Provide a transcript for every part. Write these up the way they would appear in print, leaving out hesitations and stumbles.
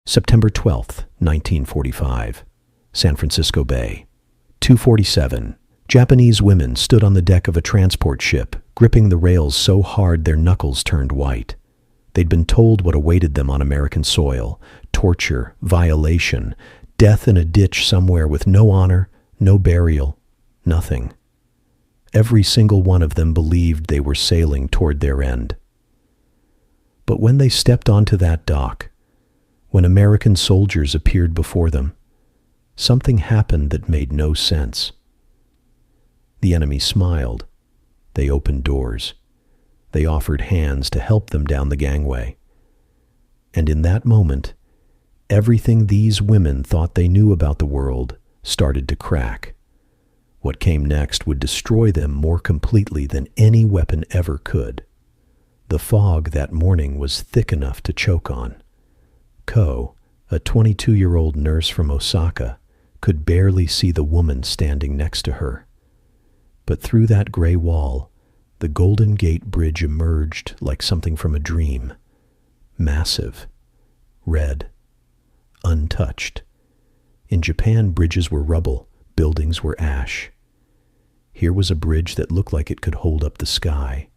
September 12th, 1945. San Francisco Bay. 2:47. Japanese women stood on the deck of a transport ship, gripping the rails so hard their knuckles turned white. They'd been told what awaited them on American soil: torture, violation, death in a ditch somewhere with no honor, no burial, nothing. Every single one of them believed they were sailing toward their end. But when they stepped onto that dock, when American soldiers appeared before them, something happened that made no sense. The enemy smiled. They opened doors. They offered hands to help them down the gangway. And in that moment, everything these women thought they knew about the world started to crack. What came next would destroy them more completely than any weapon ever could. The fog that morning was thick enough to choke on. Ko, a 22-year-old nurse from Osaka, could barely see the woman standing next to her. But through that gray wall, the Golden Gate Bridge emerged like something from a dream. Massive, red, untouched. In Japan, bridges were rubble, buildings were ash. Here was a bridge that looked like it could hold up the sky.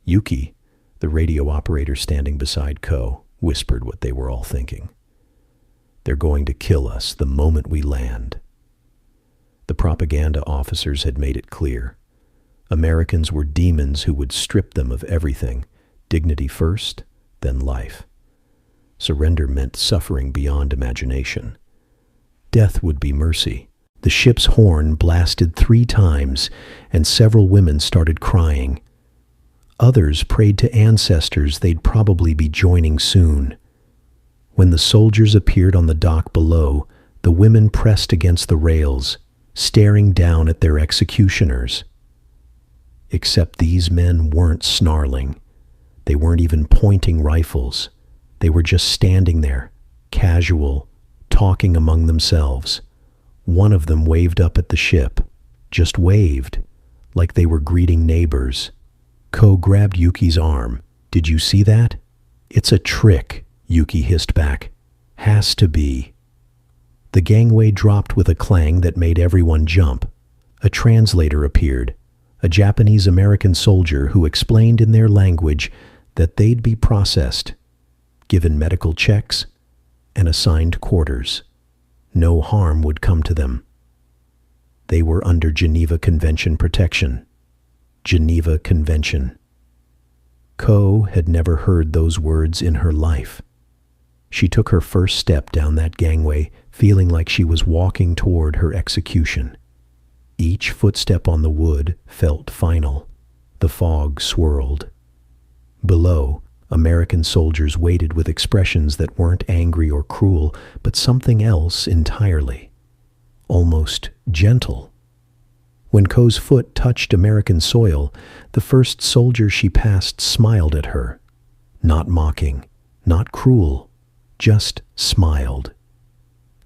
Yuki, the radio operator standing beside Ko, whispered what they were all thinking. "They're going to kill us the moment we land." The propaganda officers had made it clear. Americans were demons who would strip them of everything, dignity first, then life. Surrender meant suffering beyond imagination. Death would be mercy. The ship's horn blasted 3 times, and several women started crying. Others prayed to ancestors they'd probably be joining soon. When the soldiers appeared on the dock below, the women pressed against the rails, staring down at their executioners. Except these men weren't snarling. They weren't even pointing rifles. They were just standing there, casual, talking among themselves. One of them waved up at the ship, just waved, like they were greeting neighbors. Ko grabbed Yuki's arm. "Did you see that?" "It's a trick," Yuki hissed back. "Has to be." The gangway dropped with a clang that made everyone jump. A translator appeared, a Japanese-American soldier who explained in their language that they'd be processed, given medical checks, and assigned quarters. No harm would come to them. They were under Geneva Convention protection. Geneva Convention. Ko had never heard those words in her life. She took her first step down that gangway, feeling like she was walking toward her execution. Each footstep on the wood felt final. The fog swirled. Below, American soldiers waited with expressions that weren't angry or cruel, but something else entirely. Almost gentle. When Ko's foot touched American soil, the first soldier she passed smiled at her. Not mocking, not cruel, just smiled.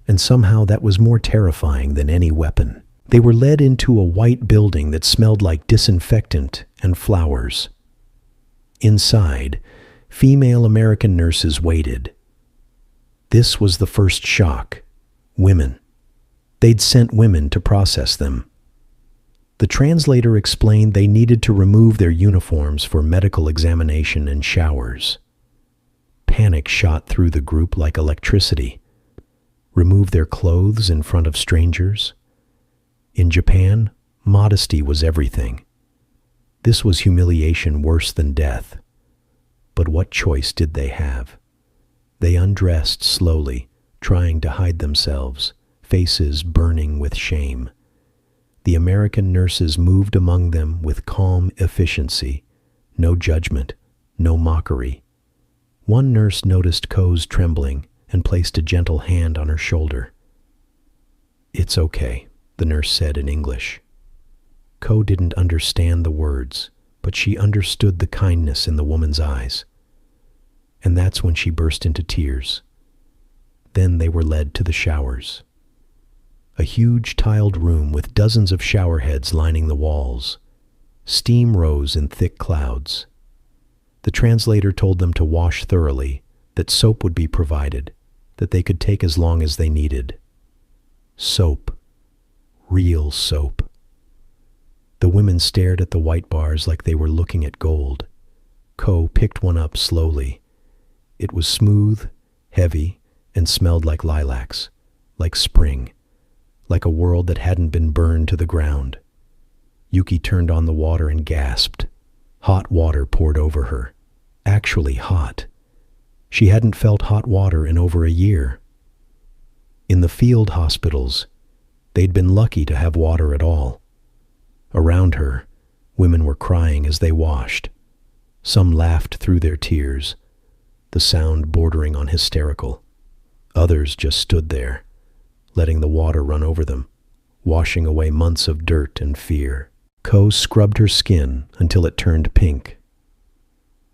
And somehow that was more terrifying than any weapon. They were led into a white building that smelled like disinfectant and flowers. Inside, female American nurses waited. This was the first shock. Women. They'd sent women to process them. The translator explained they needed to remove their uniforms for medical examination and showers. Panic shot through the group like electricity. Remove their clothes in front of strangers? In Japan, modesty was everything. This was humiliation worse than death. But what choice did they have? They undressed slowly, trying to hide themselves, faces burning with shame. The American nurses moved among them with calm efficiency, no judgment, no mockery. One nurse noticed Ko's trembling and placed a gentle hand on her shoulder. "It's okay," the nurse said in English. Ko didn't understand the words, but she understood the kindness in the woman's eyes. And that's when she burst into tears. Then they were led to the showers. A huge tiled room with dozens of shower heads lining the walls. Steam rose in thick clouds. The translator told them to wash thoroughly, that soap would be provided, that they could take as long as they needed. Soap. Real soap. The women stared at the white bars like they were looking at gold. Ko picked one up slowly. It was smooth, heavy, and smelled like lilacs, like spring, like a world that hadn't been burned to the ground. Yuki turned on the water and gasped. Hot water poured over her. Actually hot. She hadn't felt hot water in over a year. In the field hospitals, they'd been lucky to have water at all. Around her, women were crying as they washed. Some laughed through their tears, the sound bordering on hysterical. Others just stood there, letting the water run over them, washing away months of dirt and fear. Ko scrubbed her skin until it turned pink.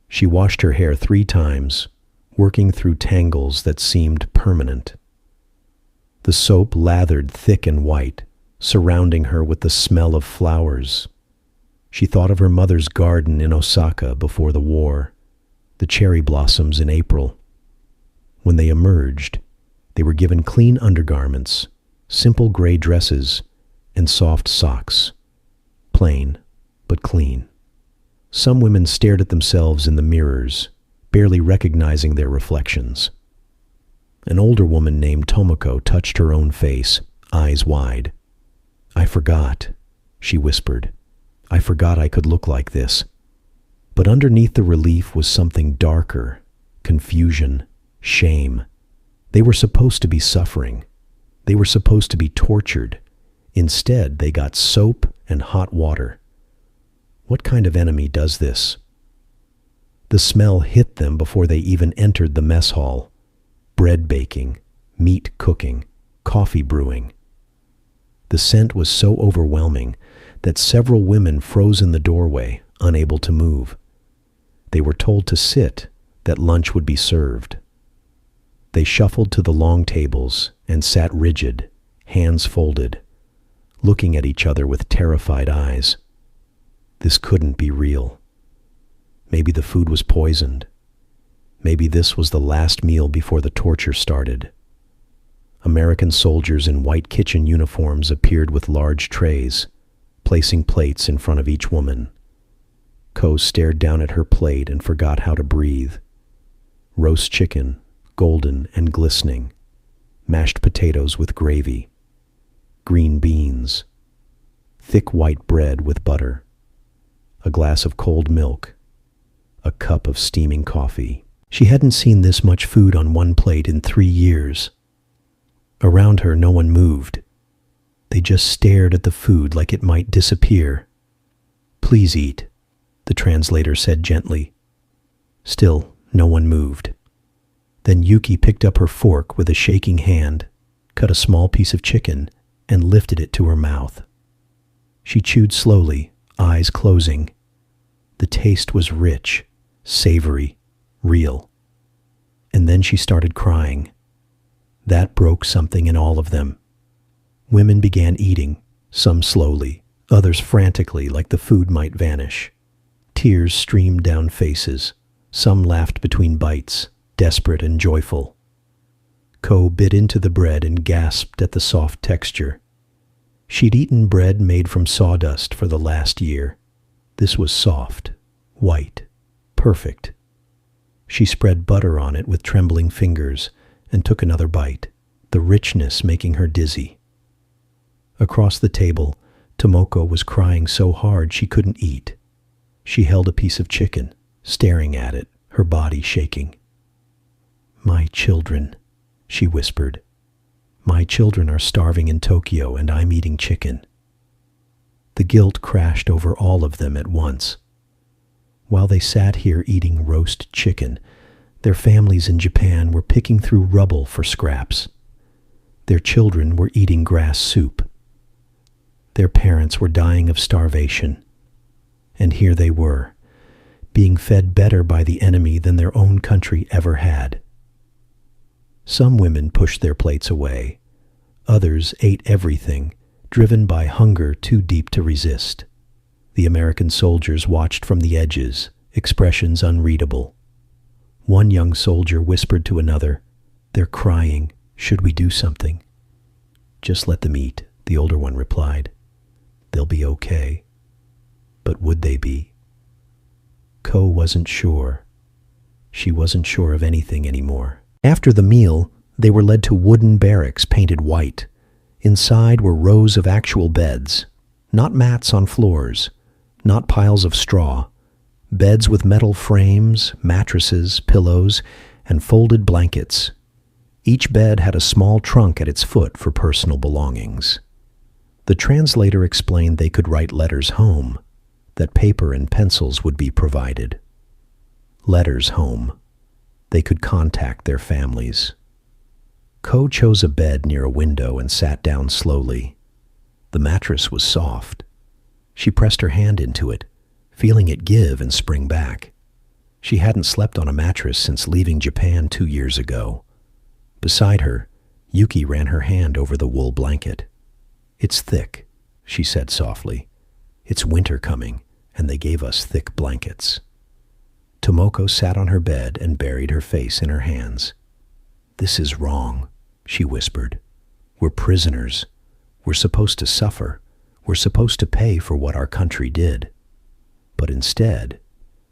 She washed her hair 3 times, working through tangles that seemed permanent. The soap lathered thick and white, surrounding her with the smell of flowers. She thought of her mother's garden in Osaka before the war, the cherry blossoms in April. When they emerged, they were given clean undergarments, simple gray dresses, and soft socks. Plain, but clean. Some women stared at themselves in the mirrors, barely recognizing their reflections. An older woman named Tomoko touched her own face, eyes wide. "I forgot," she whispered. "I forgot I could look like this." But underneath the relief was something darker, confusion, shame. They were supposed to be suffering. They were supposed to be tortured. Instead, they got soap and hot water. What kind of enemy does this? The smell hit them before they even entered the mess hall. Bread baking, meat cooking, coffee brewing. The scent was so overwhelming that several women froze in the doorway, unable to move. They were told to sit, that lunch would be served. They shuffled to the long tables and sat rigid, hands folded, looking at each other with terrified eyes. This couldn't be real. Maybe the food was poisoned. Maybe this was the last meal before the torture started. American soldiers in white kitchen uniforms appeared with large trays, placing plates in front of each woman. Ko stared down at her plate and forgot how to breathe. Roast chicken, golden and glistening. Mashed potatoes with gravy. Green beans. Thick white bread with butter. A glass of cold milk. A cup of steaming coffee. She hadn't seen this much food on one plate in 3 years. Around her, no one moved. They just stared at the food like it might disappear. "Please eat," the translator said gently. Still, no one moved. Then Yuki picked up her fork with a shaking hand, cut a small piece of chicken, and lifted it to her mouth. She chewed slowly, eyes closing. The taste was rich, savory, real. And then she started crying. That broke something in all of them. Women began eating, some slowly, others frantically, like the food might vanish. Tears streamed down faces. Some laughed between bites, desperate and joyful. Ko bit into the bread and gasped at the soft texture. She'd eaten bread made from sawdust for the last year. This was soft, white, perfect. She spread butter on it with trembling fingers and took another bite, the richness making her dizzy. Across the table, Tomoko was crying so hard she couldn't eat. She held a piece of chicken, staring at it, her body shaking. "My children," she whispered. "My children are starving in Tokyo and I'm eating chicken." The guilt crashed over all of them at once. While they sat here eating roast chicken, their families in Japan were picking through rubble for scraps. Their children were eating grass soup. Their parents were dying of starvation. And here they were, being fed better by the enemy than their own country ever had. Some women pushed their plates away. Others ate everything, driven by hunger too deep to resist. The American soldiers watched from the edges, expressions unreadable. One young soldier whispered to another, "They're crying. Should we do something?" "Just let them eat," the older one replied. "They'll be okay." But would they be? Ko wasn't sure. She wasn't sure of anything anymore. After the meal, they were led to wooden barracks painted white. Inside were rows of actual beds, not mats on floors, not piles of straw, beds with metal frames, mattresses, pillows, and folded blankets. Each bed had a small trunk at its foot for personal belongings. The translator explained they could write letters home, that paper and pencils would be provided. Letters home. They could contact their families. Ko chose a bed near a window and sat down slowly. The mattress was soft. She pressed her hand into it, feeling it give and spring back. She hadn't slept on a mattress since leaving Japan 2 years ago. Beside her, Yuki ran her hand over the wool blanket. "It's thick," she said softly. "It's winter coming, and they gave us thick blankets." Tomoko sat on her bed and buried her face in her hands. "This is wrong," she whispered. "We're prisoners. We're supposed to suffer. We're supposed to pay for what our country did." But instead,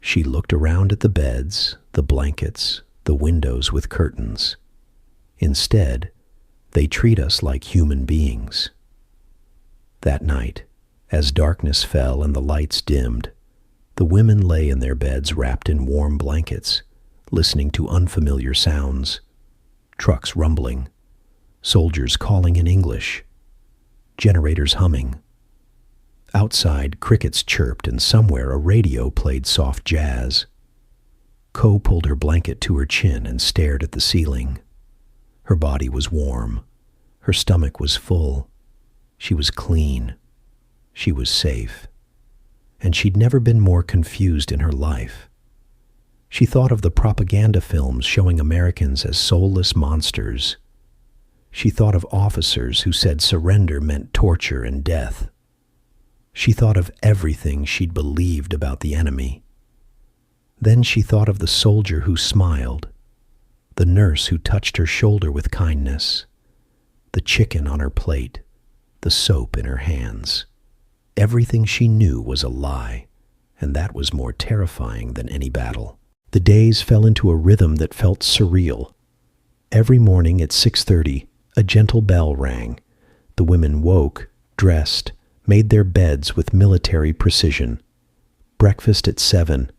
she looked around at the beds, the blankets, the windows with curtains. Instead, they treat us like human beings. That night, as darkness fell and the lights dimmed, the women lay in their beds wrapped in warm blankets, listening to unfamiliar sounds. Trucks rumbling, soldiers calling in English, generators humming. Outside, crickets chirped and somewhere a radio played soft jazz. Ko pulled her blanket to her chin and stared at the ceiling. Her body was warm. Her stomach was full. She was clean. She was safe. And she'd never been more confused in her life. She thought of the propaganda films showing Americans as soulless monsters. She thought of officers who said surrender meant torture and death. She thought of everything she'd believed about the enemy. Then she thought of the soldier who smiled, the nurse who touched her shoulder with kindness, the chicken on her plate, the soap in her hands. Everything she knew was a lie, and that was more terrifying than any battle. The days fell into a rhythm that felt surreal. Every morning at 6:30, a gentle bell rang. The women woke, dressed, made their beds with military precision. Breakfast at 7,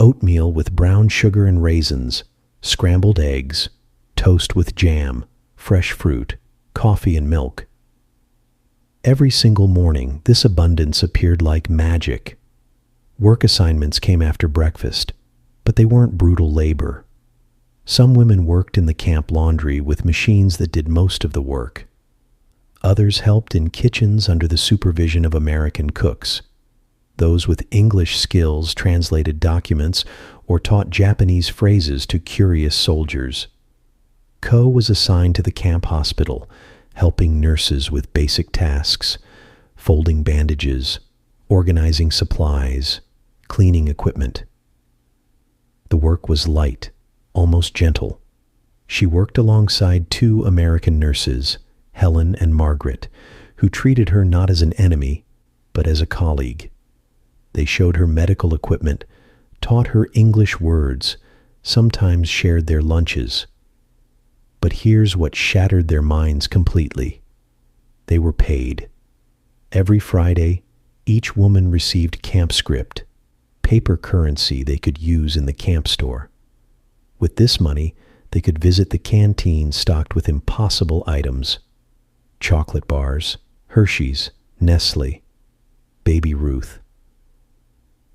oatmeal with brown sugar and raisins, scrambled eggs, toast with jam, fresh fruit, coffee and milk. Every single morning, this abundance appeared like magic. Work assignments came after breakfast, but they weren't brutal labor. Some women worked in the camp laundry with machines that did most of the work. Others helped in kitchens under the supervision of American cooks. Those with English skills translated documents or taught Japanese phrases to curious soldiers. Ko was assigned to the camp hospital, helping nurses with basic tasks, folding bandages, organizing supplies, cleaning equipment. The work was light, almost gentle. She worked alongside 2 American nurses, Helen and Margaret, who treated her not as an enemy, but as a colleague. They showed her medical equipment, taught her English words, sometimes shared their lunches. But here's what shattered their minds completely. They were paid. Every Friday, each woman received camp script, paper currency they could use in the camp store. With this money, they could visit the canteen stocked with impossible items: chocolate bars, Hershey's, Nestle, Baby Ruth.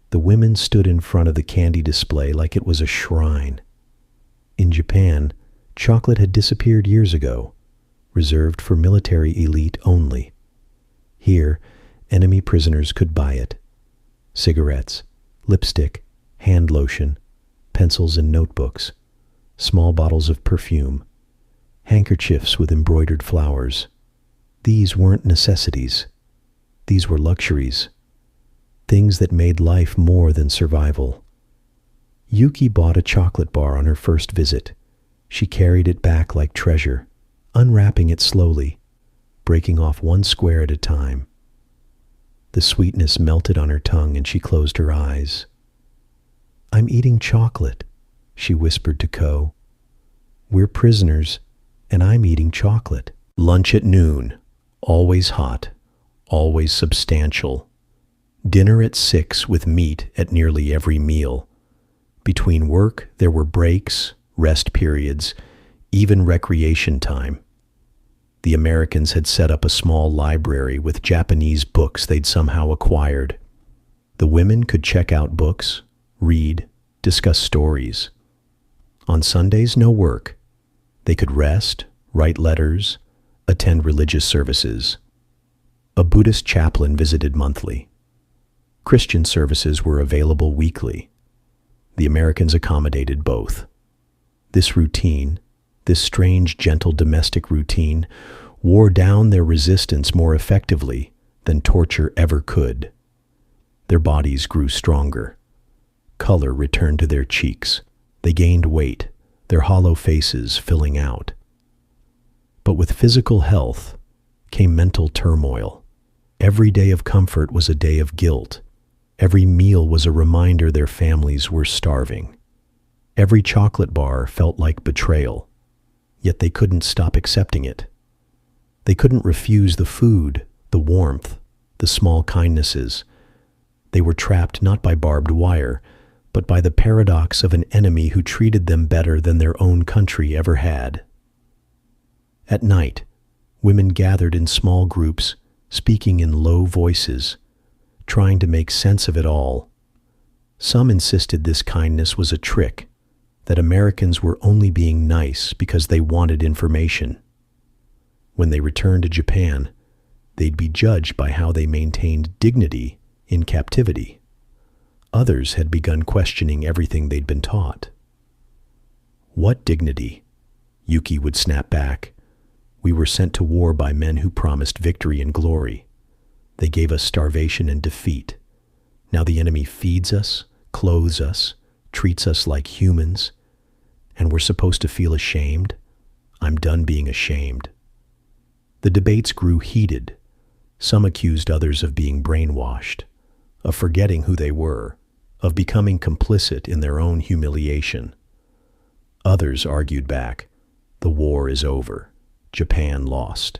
The women stood in front of the candy display like it was a shrine. In Japan, chocolate had disappeared years ago, reserved for military elite only. Here, enemy prisoners could buy it. Cigarettes, lipstick, hand lotion, pencils and notebooks, small bottles of perfume, handkerchiefs with embroidered flowers. These weren't necessities. These were luxuries, things that made life more than survival. Yuki bought a chocolate bar on her first visit. She carried it back like treasure, unwrapping it slowly, breaking off one square at a time. The sweetness melted on her tongue and she closed her eyes. "I'm eating chocolate," she whispered to Co. "We're prisoners, and I'm eating chocolate." Lunch at noon, always hot, always substantial. Dinner at 6 with meat at nearly every meal. Between work, there were breaks, rest periods, even recreation time. The Americans had set up a small library with Japanese books they'd somehow acquired. The women could check out books, read, discuss stories. On Sundays, no work. They could rest, write letters, attend religious services. A Buddhist chaplain visited monthly. Christian services were available weekly. The Americans accommodated both. This routine, this strange, gentle domestic routine, wore down their resistance more effectively than torture ever could. Their bodies grew stronger. Color returned to their cheeks. They gained weight, their hollow faces filling out. But with physical health came mental turmoil. Every day of comfort was a day of guilt. Every meal was a reminder their families were starving. Every chocolate bar felt like betrayal, yet they couldn't stop accepting it. They couldn't refuse the food, the warmth, the small kindnesses. They were trapped not by barbed wire, but by the paradox of an enemy who treated them better than their own country ever had. At night, women gathered in small groups, speaking in low voices, trying to make sense of it all. Some insisted this kindness was a trick, that Americans were only being nice because they wanted information. When they returned to Japan, they'd be judged by how they maintained dignity in captivity. Others had begun questioning everything they'd been taught. "What dignity?" Yuki would snap back. "We were sent to war by men who promised victory and glory. They gave us starvation and defeat. Now the enemy feeds us, clothes us, treats us like humans, and we're supposed to feel ashamed? I'm done being ashamed." The debates grew heated. Some accused others of being brainwashed, of forgetting who they were, of becoming complicit in their own humiliation. Others argued back, "The war is over. Japan lost."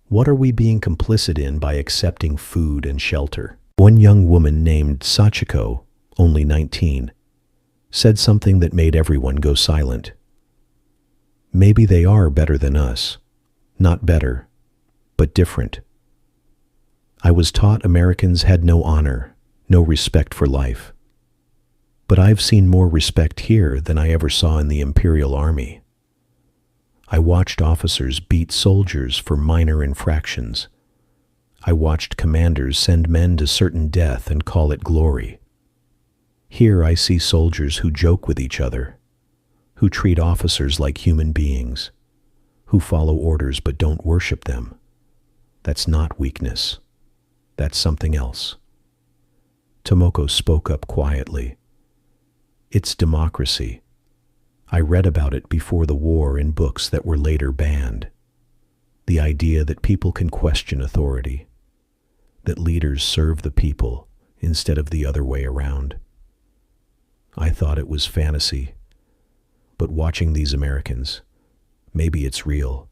What are we being complicit in by accepting food and shelter? One young woman named Sachiko, only 19, said something that made everyone go silent. "Maybe they are better than us. Not better, but different. I was taught Americans had no honor, no respect for life. But I've seen more respect here than I ever saw in the Imperial Army. I watched officers beat soldiers for minor infractions. I watched commanders send men to certain death and call it glory. Here I see soldiers who joke with each other, who treat officers like human beings, who follow orders but don't worship them. That's not weakness. That's something else." Tomoko spoke up quietly. "It's democracy. I read about it before the war in books that were later banned. The idea that people can question authority, that leaders serve the people instead of the other way around. I thought it was fantasy, but watching these Americans, maybe it's real.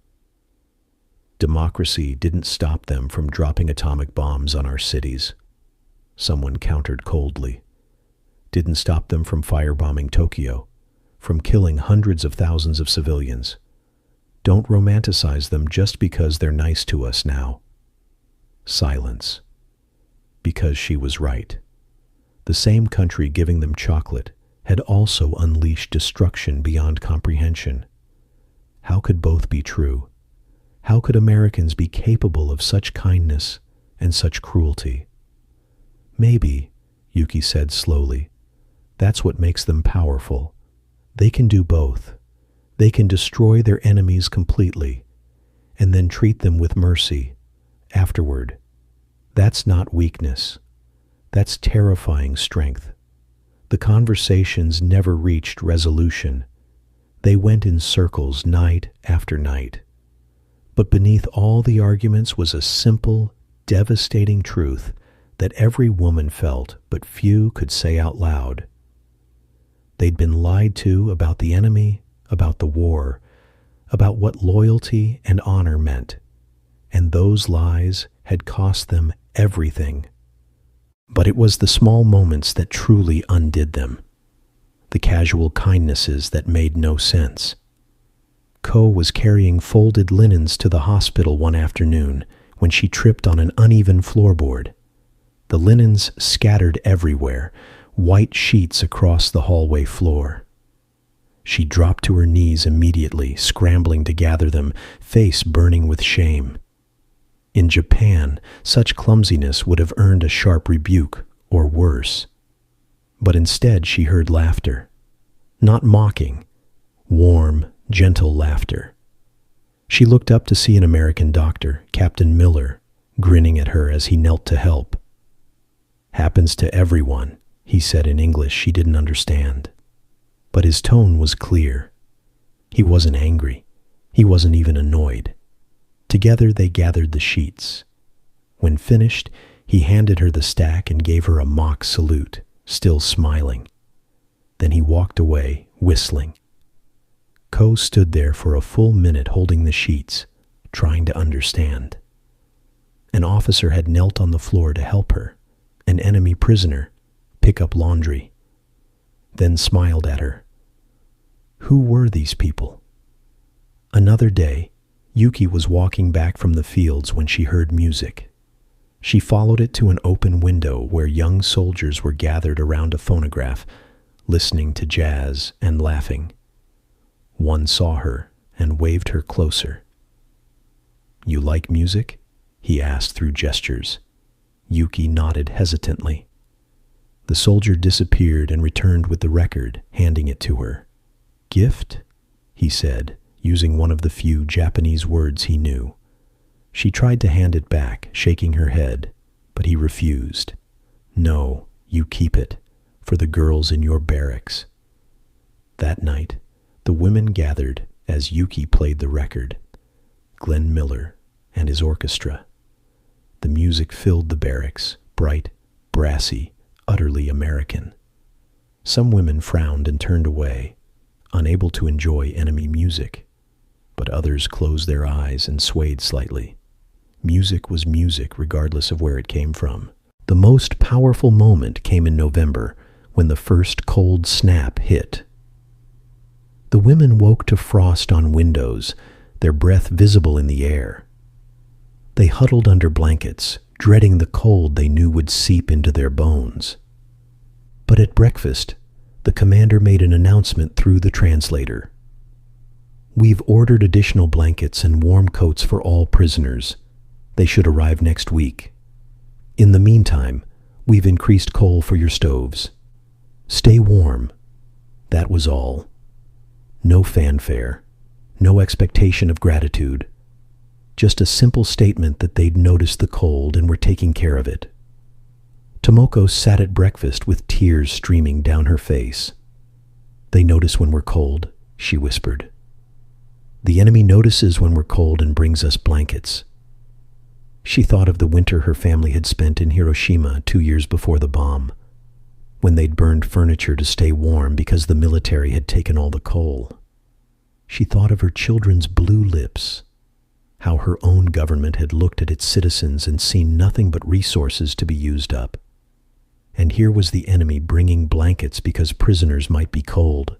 Democracy didn't stop them from dropping atomic bombs on our cities," someone countered coldly. "Didn't stop them from firebombing Tokyo, from killing hundreds of thousands of civilians. Don't romanticize them just because they're nice to us now." Silence. Because she was right. The same country giving them chocolate had also unleashed destruction beyond comprehension. How could both be true? How could Americans be capable of such kindness and such cruelty? "Maybe," Yuki said slowly, "that's what makes them powerful. They can do both. They can destroy their enemies completely and then treat them with mercy afterward. That's not weakness. That's terrifying strength. The conversations never reached resolution. They went in circles night after night. But beneath all the arguments was a simple, devastating truth that every woman felt but few could say out loud. They'd been lied to about the enemy, about the war, about what loyalty and honor meant, and those lies had cost them everything. But it was the small moments that truly undid them, the casual kindnesses that made no sense. Ko was carrying folded linens to the hospital one afternoon when she tripped on an uneven floorboard. The linens scattered everywhere, white sheets across the hallway floor. She dropped to her knees immediately, scrambling to gather them, face burning with shame. In Japan, such clumsiness would have earned a sharp rebuke, or worse. But instead she heard laughter. Not mocking, warm, gentle laughter. She looked up to see an American doctor, Captain Miller, grinning at her as he knelt to help. "Happens to everyone," he said in English she didn't understand. But his tone was clear. He wasn't angry. He wasn't even annoyed. Together they gathered the sheets. When finished, he handed her the stack and gave her a mock salute, still smiling. Then he walked away, whistling. Ko stood there for a full minute holding the sheets, trying to understand. An officer had knelt on the floor to help her, an enemy prisoner, pick up laundry, then smiled at her. Who were these people? Another day, Yuki was walking back from the fields when she heard music. She followed it to an open window where young soldiers were gathered around a phonograph, listening to jazz and laughing. One saw her and waved her closer. "You like music?" he asked through gestures. Yuki nodded hesitantly. The soldier disappeared and returned with the record, handing it to her. "Gift?" he said, using one of the few Japanese words he knew. She tried to hand it back, shaking her head, but he refused. "No, you keep it, for the girls in your barracks." That night, the women gathered as Yuki played the record, Glenn Miller and his orchestra. The music filled the barracks, bright, brassy, utterly American. Some women frowned and turned away, unable to enjoy enemy music, but others closed their eyes and swayed slightly. Music was music regardless of where it came from. The most powerful moment came in November, when the first cold snap hit. The women woke to frost on windows, their breath visible in the air. They huddled under blankets, dreading the cold they knew would seep into their bones. But at breakfast, the commander made an announcement through the translator. "We've ordered additional blankets and warm coats for all prisoners. They should arrive next week. In the meantime, we've increased coal for your stoves. Stay warm." That was all. No fanfare, no expectation of gratitude. Just a simple statement that they'd noticed the cold and were taking care of it. Tomoko sat at breakfast with tears streaming down her face. "They notice when we're cold," she whispered. "The enemy notices when we're cold and brings us blankets." She thought of the winter her family had spent in Hiroshima 2 years before the bomb, when they'd burned furniture to stay warm because the military had taken all the coal. She thought of her children's blue lips, how her own government had looked at its citizens and seen nothing but resources to be used up. And here was the enemy bringing blankets because prisoners might be cold.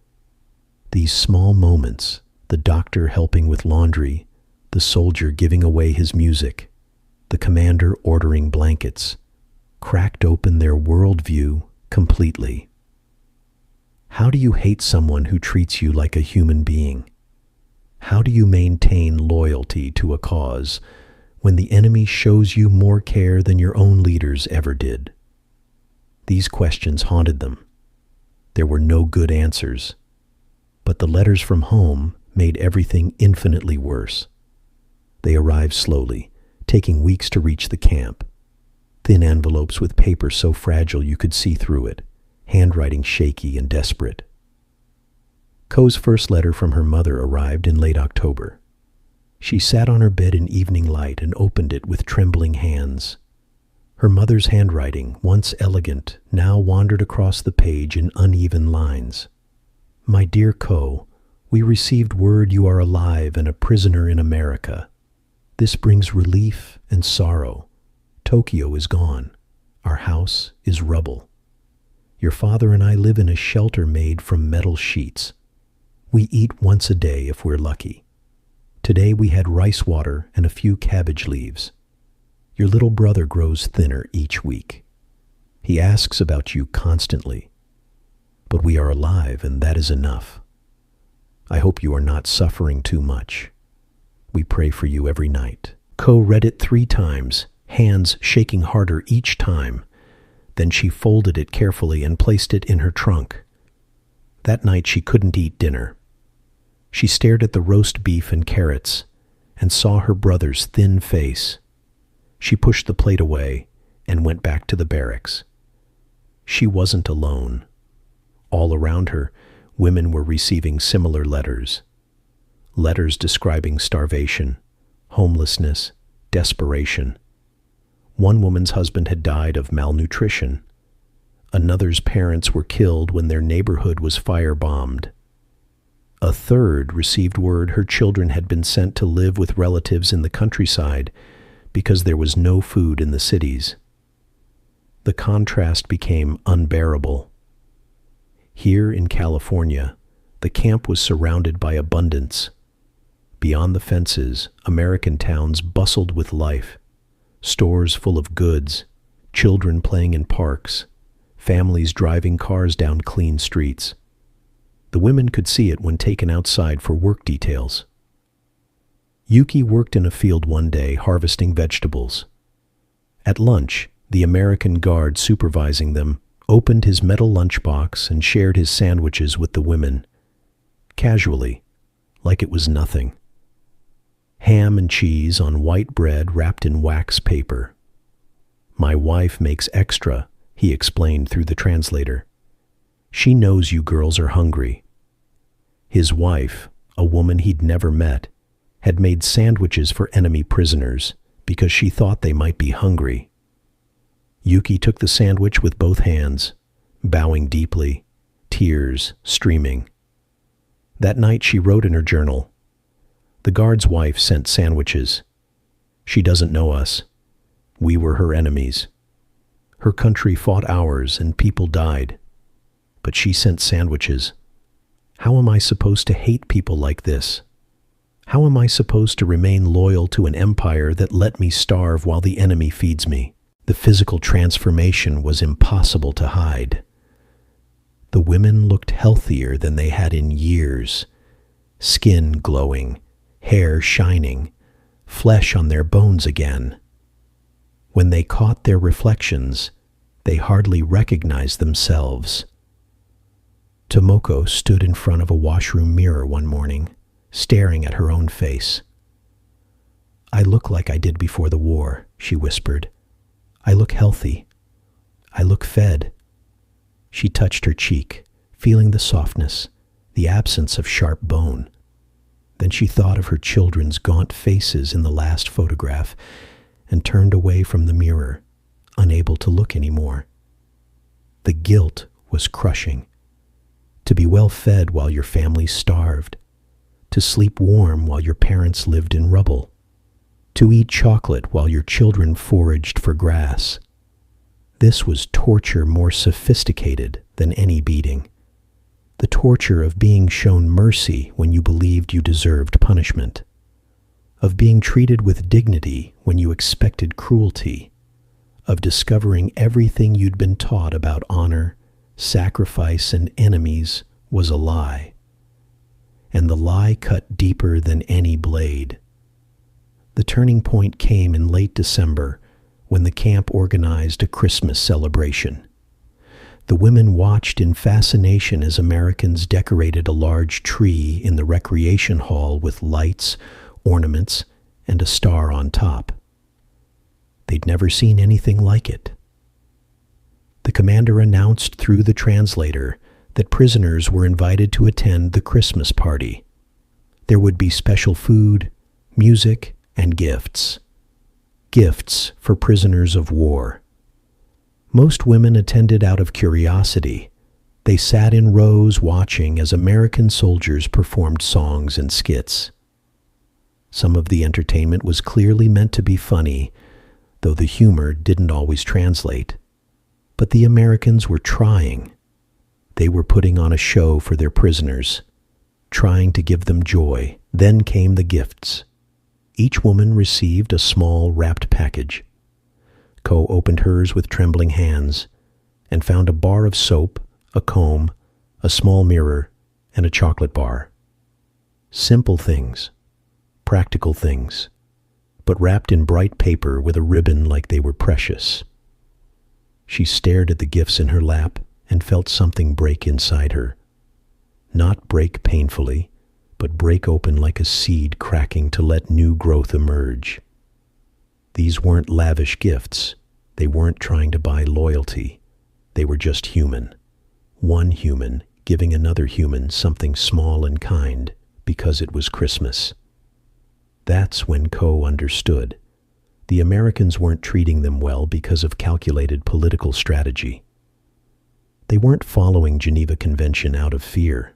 These small moments, the doctor helping with laundry, the soldier giving away his music, the commander ordering blankets, cracked open their worldview completely. How do you hate someone who treats you like a human being? How do you maintain loyalty to a cause when the enemy shows you more care than your own leaders ever did? These questions haunted them. There were no good answers, but the letters from home made everything infinitely worse. They arrived slowly, taking weeks to reach the camp. Thin envelopes with paper so fragile you could see through it, handwriting shaky and desperate. Ko's first letter from her mother arrived in late October. She sat on her bed in evening light and opened it with trembling hands. Her mother's handwriting, once elegant, now wandered across the page in uneven lines. "My dear Ko, we received word you are alive and a prisoner in America. This brings relief and sorrow. Tokyo is gone. Our house is rubble. Your father and I live in a shelter made from metal sheets. We eat once a day if we're lucky. Today we had rice water and a few cabbage leaves. Your little brother grows thinner each week. He asks about you constantly. But we are alive, and that is enough. I hope you are not suffering too much. We pray for you every night." Ko read it 3 times, hands shaking harder each time. Then she folded it carefully and placed it in her trunk. That night she couldn't eat dinner. She stared at the roast beef and carrots and saw her brother's thin face. She pushed the plate away and went back to the barracks. She wasn't alone. All around her, women were receiving similar letters. Letters describing starvation, homelessness, desperation. One woman's husband had died of malnutrition. Another's parents were killed when their neighborhood was firebombed. A third received word her children had been sent to live with relatives in the countryside because there was no food in the cities. The contrast became unbearable. Here in California, the camp was surrounded by abundance. Beyond the fences, American towns bustled with life. Stores full of goods, children playing in parks, families driving cars down clean streets. The women could see it when taken outside for work details. Yuki worked in a field one day harvesting vegetables. At lunch, the American guard supervising them opened his metal lunchbox and shared his sandwiches with the women, casually, like it was nothing. Ham and cheese on white bread wrapped in wax paper. "My wife makes extra," he explained through the translator. "She knows you girls are hungry." His wife, a woman he'd never met, had made sandwiches for enemy prisoners because she thought they might be hungry. Yuki took the sandwich with both hands, bowing deeply, tears streaming. That night she wrote in her journal, "The guard's wife sent sandwiches. She doesn't know us. We were her enemies. Her country fought ours and people died. But she sent sandwiches. How am I supposed to hate people like this? How am I supposed to remain loyal to an empire that let me starve while the enemy feeds me?" The physical transformation was impossible to hide. The women looked healthier than they had in years. Skin glowing, hair shining, flesh on their bones again. When they caught their reflections, they hardly recognized themselves. Tomoko stood in front of a washroom mirror one morning, staring at her own face. "I look like I did before the war," she whispered. "I look healthy. I look fed." She touched her cheek, feeling the softness, the absence of sharp bone. Then she thought of her children's gaunt faces in the last photograph and turned away from the mirror, unable to look anymore. The guilt was crushing. To be well fed while your family starved. To sleep warm while your parents lived in rubble. To eat chocolate while your children foraged for grass. This was torture more sophisticated than any beating. The torture of being shown mercy when you believed you deserved punishment. Of being treated with dignity when you expected cruelty. Of discovering everything you'd been taught about honor, sacrifice, and enemies was a lie. And the lie cut deeper than any blade. The turning point came in late December when the camp organized a Christmas celebration. The women watched in fascination as Americans decorated a large tree in the recreation hall with lights, ornaments, and a star on top. They'd never seen anything like it. The commander announced through the translator that prisoners were invited to attend the Christmas party. There would be special food, music, and gifts. Gifts for prisoners of war. Most women attended out of curiosity. They sat in rows watching as American soldiers performed songs and skits. Some of the entertainment was clearly meant to be funny, though the humor didn't always translate. But the Americans were trying. They were putting on a show for their prisoners, trying to give them joy. Then came the gifts. Each woman received a small wrapped package. Ko opened hers with trembling hands and found a bar of soap, a comb, a small mirror, and a chocolate bar. Simple things, practical things, but wrapped in bright paper with a ribbon like they were precious. She stared at the gifts in her lap and felt something break inside her. Not break painfully, but break open like a seed cracking to let new growth emerge. These weren't lavish gifts. They weren't trying to buy loyalty. They were just human. One human giving another human something small and kind because it was Christmas. That's when Ko understood. The Americans weren't treating them well because of calculated political strategy. They weren't following Geneva Convention out of fear.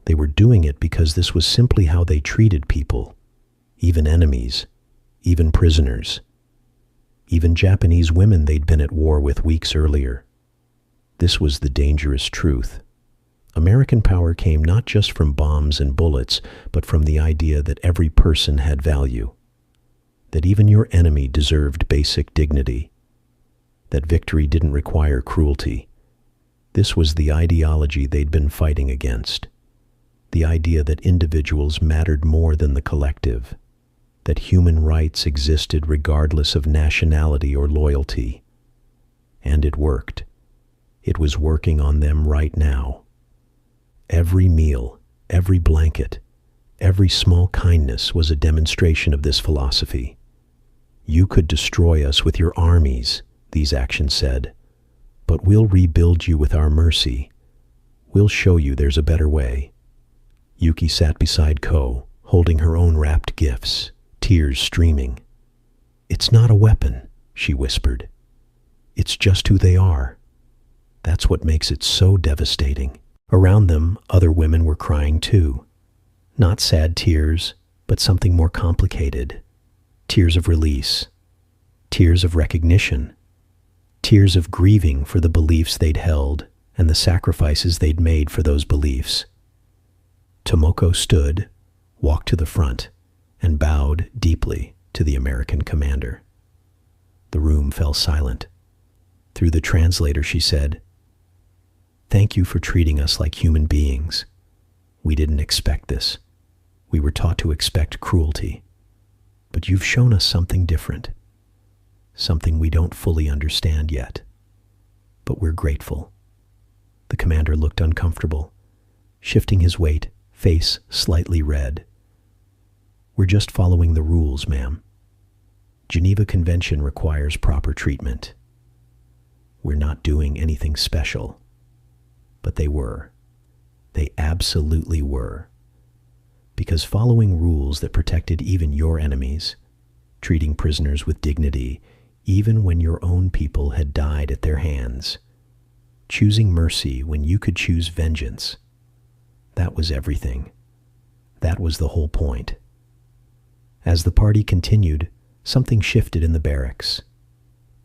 They were doing it because this was simply how they treated people, even enemies, even prisoners, even Japanese women they'd been at war with weeks earlier. This was the dangerous truth. American power came not just from bombs and bullets, but from the idea that every person had value, that even your enemy deserved basic dignity, that victory didn't require cruelty. This was the ideology they'd been fighting against. The idea that individuals mattered more than the collective, that human rights existed regardless of nationality or loyalty. And it worked. It was working on them right now. Every meal, every blanket, every small kindness was a demonstration of this philosophy. You could destroy us with your armies, these actions said, but we'll rebuild you with our mercy. We'll show you there's a better way. Yuki sat beside Ko, holding her own wrapped gifts, tears streaming. "It's not a weapon," she whispered. "It's just who they are. That's what makes it so devastating." Around them, other women were crying too. Not sad tears, but something more complicated. Tears of release. Tears of recognition. Tears of grieving for the beliefs they'd held and the sacrifices they'd made for those beliefs. Tomoko stood, walked to the front, and bowed deeply to the American commander. The room fell silent. Through the translator, she said, "Thank you for treating us like human beings. We didn't expect this. We were taught to expect cruelty. But you've shown us something different, something we don't fully understand yet. But we're grateful." The commander looked uncomfortable, shifting his weight, face slightly red. "We're just following the rules, ma'am. Geneva Convention requires proper treatment. We're not doing anything special." But they were. They absolutely were. Because following rules that protected even your enemies, treating prisoners with dignity, even when your own people had died at their hands, choosing mercy when you could choose vengeance, that was everything. That was the whole point. As the party continued, something shifted in the barracks.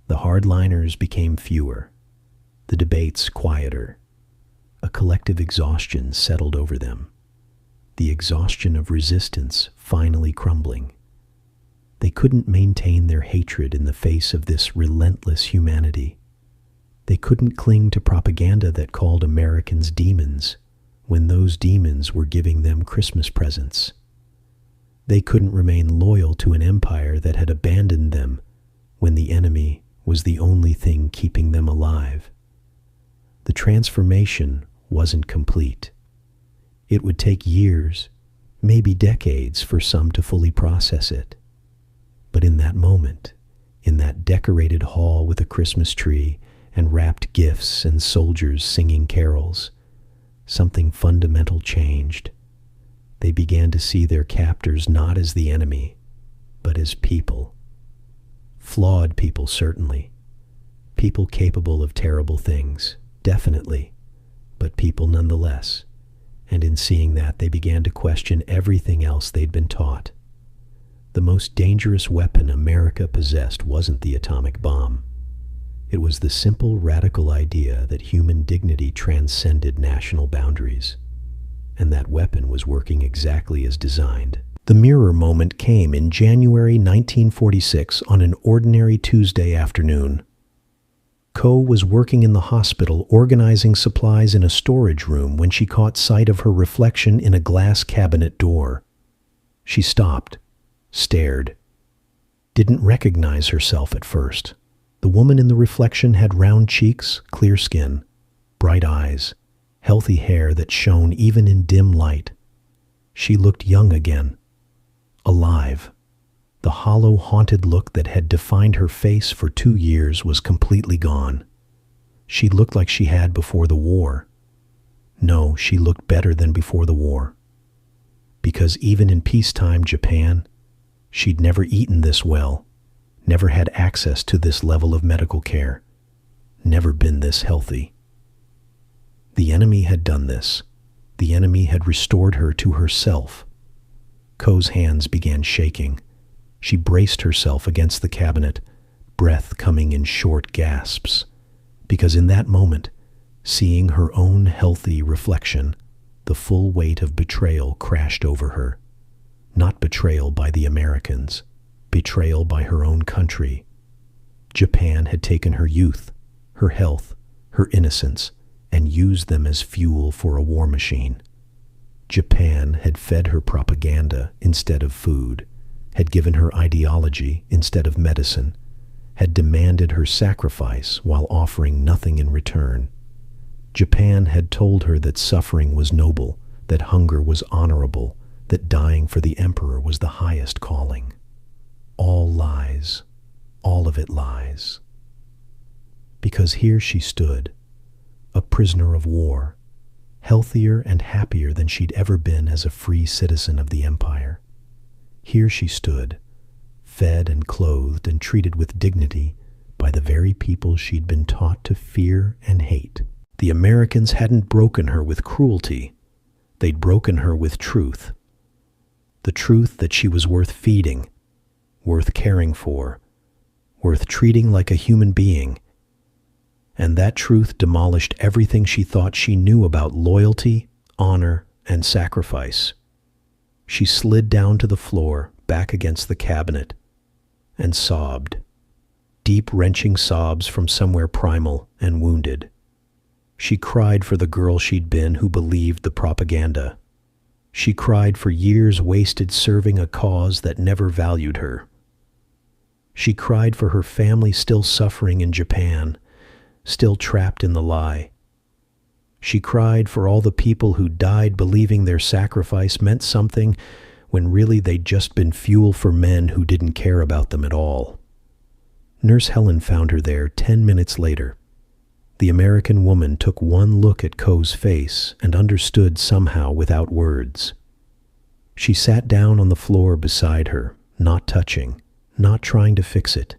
The hardliners became fewer, the debates quieter. A collective exhaustion settled over them, the exhaustion of resistance finally crumbling. They couldn't maintain their hatred in the face of this relentless humanity. They couldn't cling to propaganda that called Americans demons when those demons were giving them Christmas presents. They couldn't remain loyal to an empire that had abandoned them when the enemy was the only thing keeping them alive. The transformation wasn't complete. It would take years, maybe decades, for some to fully process it. But in that moment, in that decorated hall with a Christmas tree and wrapped gifts and soldiers singing carols, something fundamental changed. They began to see their captors not as the enemy, but as people. Flawed people, certainly. People capable of terrible things, definitely, but people nonetheless. And in seeing that, they began to question everything else they'd been taught. The most dangerous weapon America possessed wasn't the atomic bomb. It was the simple, radical idea that human dignity transcended national boundaries. And that weapon was working exactly as designed. The mirror moment came in January 1946 on an ordinary Tuesday afternoon. Ko was working in the hospital organizing supplies in a storage room when she caught sight of her reflection in a glass cabinet door. She stopped, stared, didn't recognize herself at first. The woman in the reflection had round cheeks, clear skin, bright eyes, healthy hair that shone even in dim light. She looked young again, alive. The hollow, haunted look that had defined her face for 2 years was completely gone. She looked like she had before the war. No, she looked better than before the war. Because even in peacetime Japan, she'd never eaten this well, never had access to this level of medical care, never been this healthy. The enemy had done this. The enemy had restored her to herself. Ko's hands began shaking. She braced herself against the cabinet, breath coming in short gasps, because in that moment, seeing her own healthy reflection, the full weight of betrayal crashed over her. Not betrayal by the Americans, betrayal by her own country. Japan had taken her youth, her health, her innocence, and used them as fuel for a war machine. Japan had fed her propaganda instead of food, had given her ideology instead of medicine, had demanded her sacrifice while offering nothing in return. Japan had told her that suffering was noble, that hunger was honorable, that dying for the emperor was the highest calling. All lies, all of it lies. Because here she stood, a prisoner of war, healthier and happier than she'd ever been as a free citizen of the empire. Here she stood, fed and clothed and treated with dignity by the very people she'd been taught to fear and hate. The Americans hadn't broken her with cruelty. They'd broken her with truth. The truth that she was worth feeding, worth caring for, worth treating like a human being. And that truth demolished everything she thought she knew about loyalty, honor, and sacrifice. She slid down to the floor, back against the cabinet, and sobbed. Deep, wrenching sobs from somewhere primal and wounded. She cried for the girl she'd been who believed the propaganda. She cried for years wasted serving a cause that never valued her. She cried for her family still suffering in Japan, still trapped in the lie. She cried for all the people who died believing their sacrifice meant something when really they'd just been fuel for men who didn't care about them at all. Nurse Helen found her there 10 minutes later. The American woman took one look at Ko's face and understood somehow without words. She sat down on the floor beside her, not touching, not trying to fix it,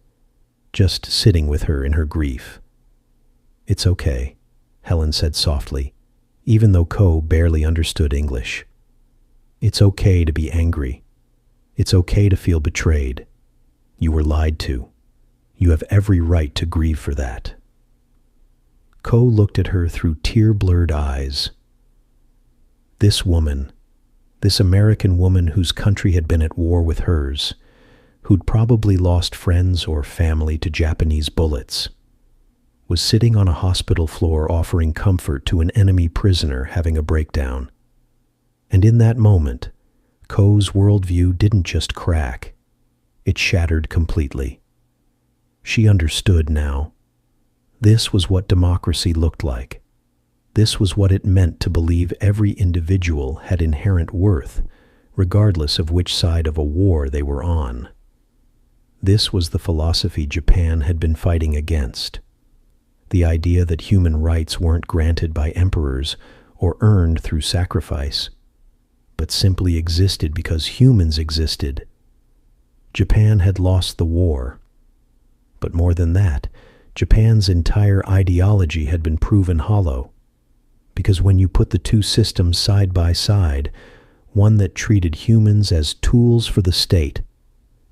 just sitting with her in her grief. "It's okay," Helen said softly, even though Ko barely understood English. "It's okay to be angry. It's okay to feel betrayed. You were lied to. You have every right to grieve for that." Ko looked at her through tear-blurred eyes. This woman, this American woman whose country had been at war with hers, who'd probably lost friends or family to Japanese bullets, was sitting on a hospital floor offering comfort to an enemy prisoner having a breakdown. And in that moment, Ko's worldview didn't just crack, it shattered completely. She understood now. This was what democracy looked like. This was what it meant to believe every individual had inherent worth, regardless of which side of a war they were on. This was the philosophy Japan had been fighting against. The idea that human rights weren't granted by emperors or earned through sacrifice, but simply existed because humans existed. Japan had lost the war. But more than that, Japan's entire ideology had been proven hollow. Because when you put the two systems side by side, one that treated humans as tools for the state,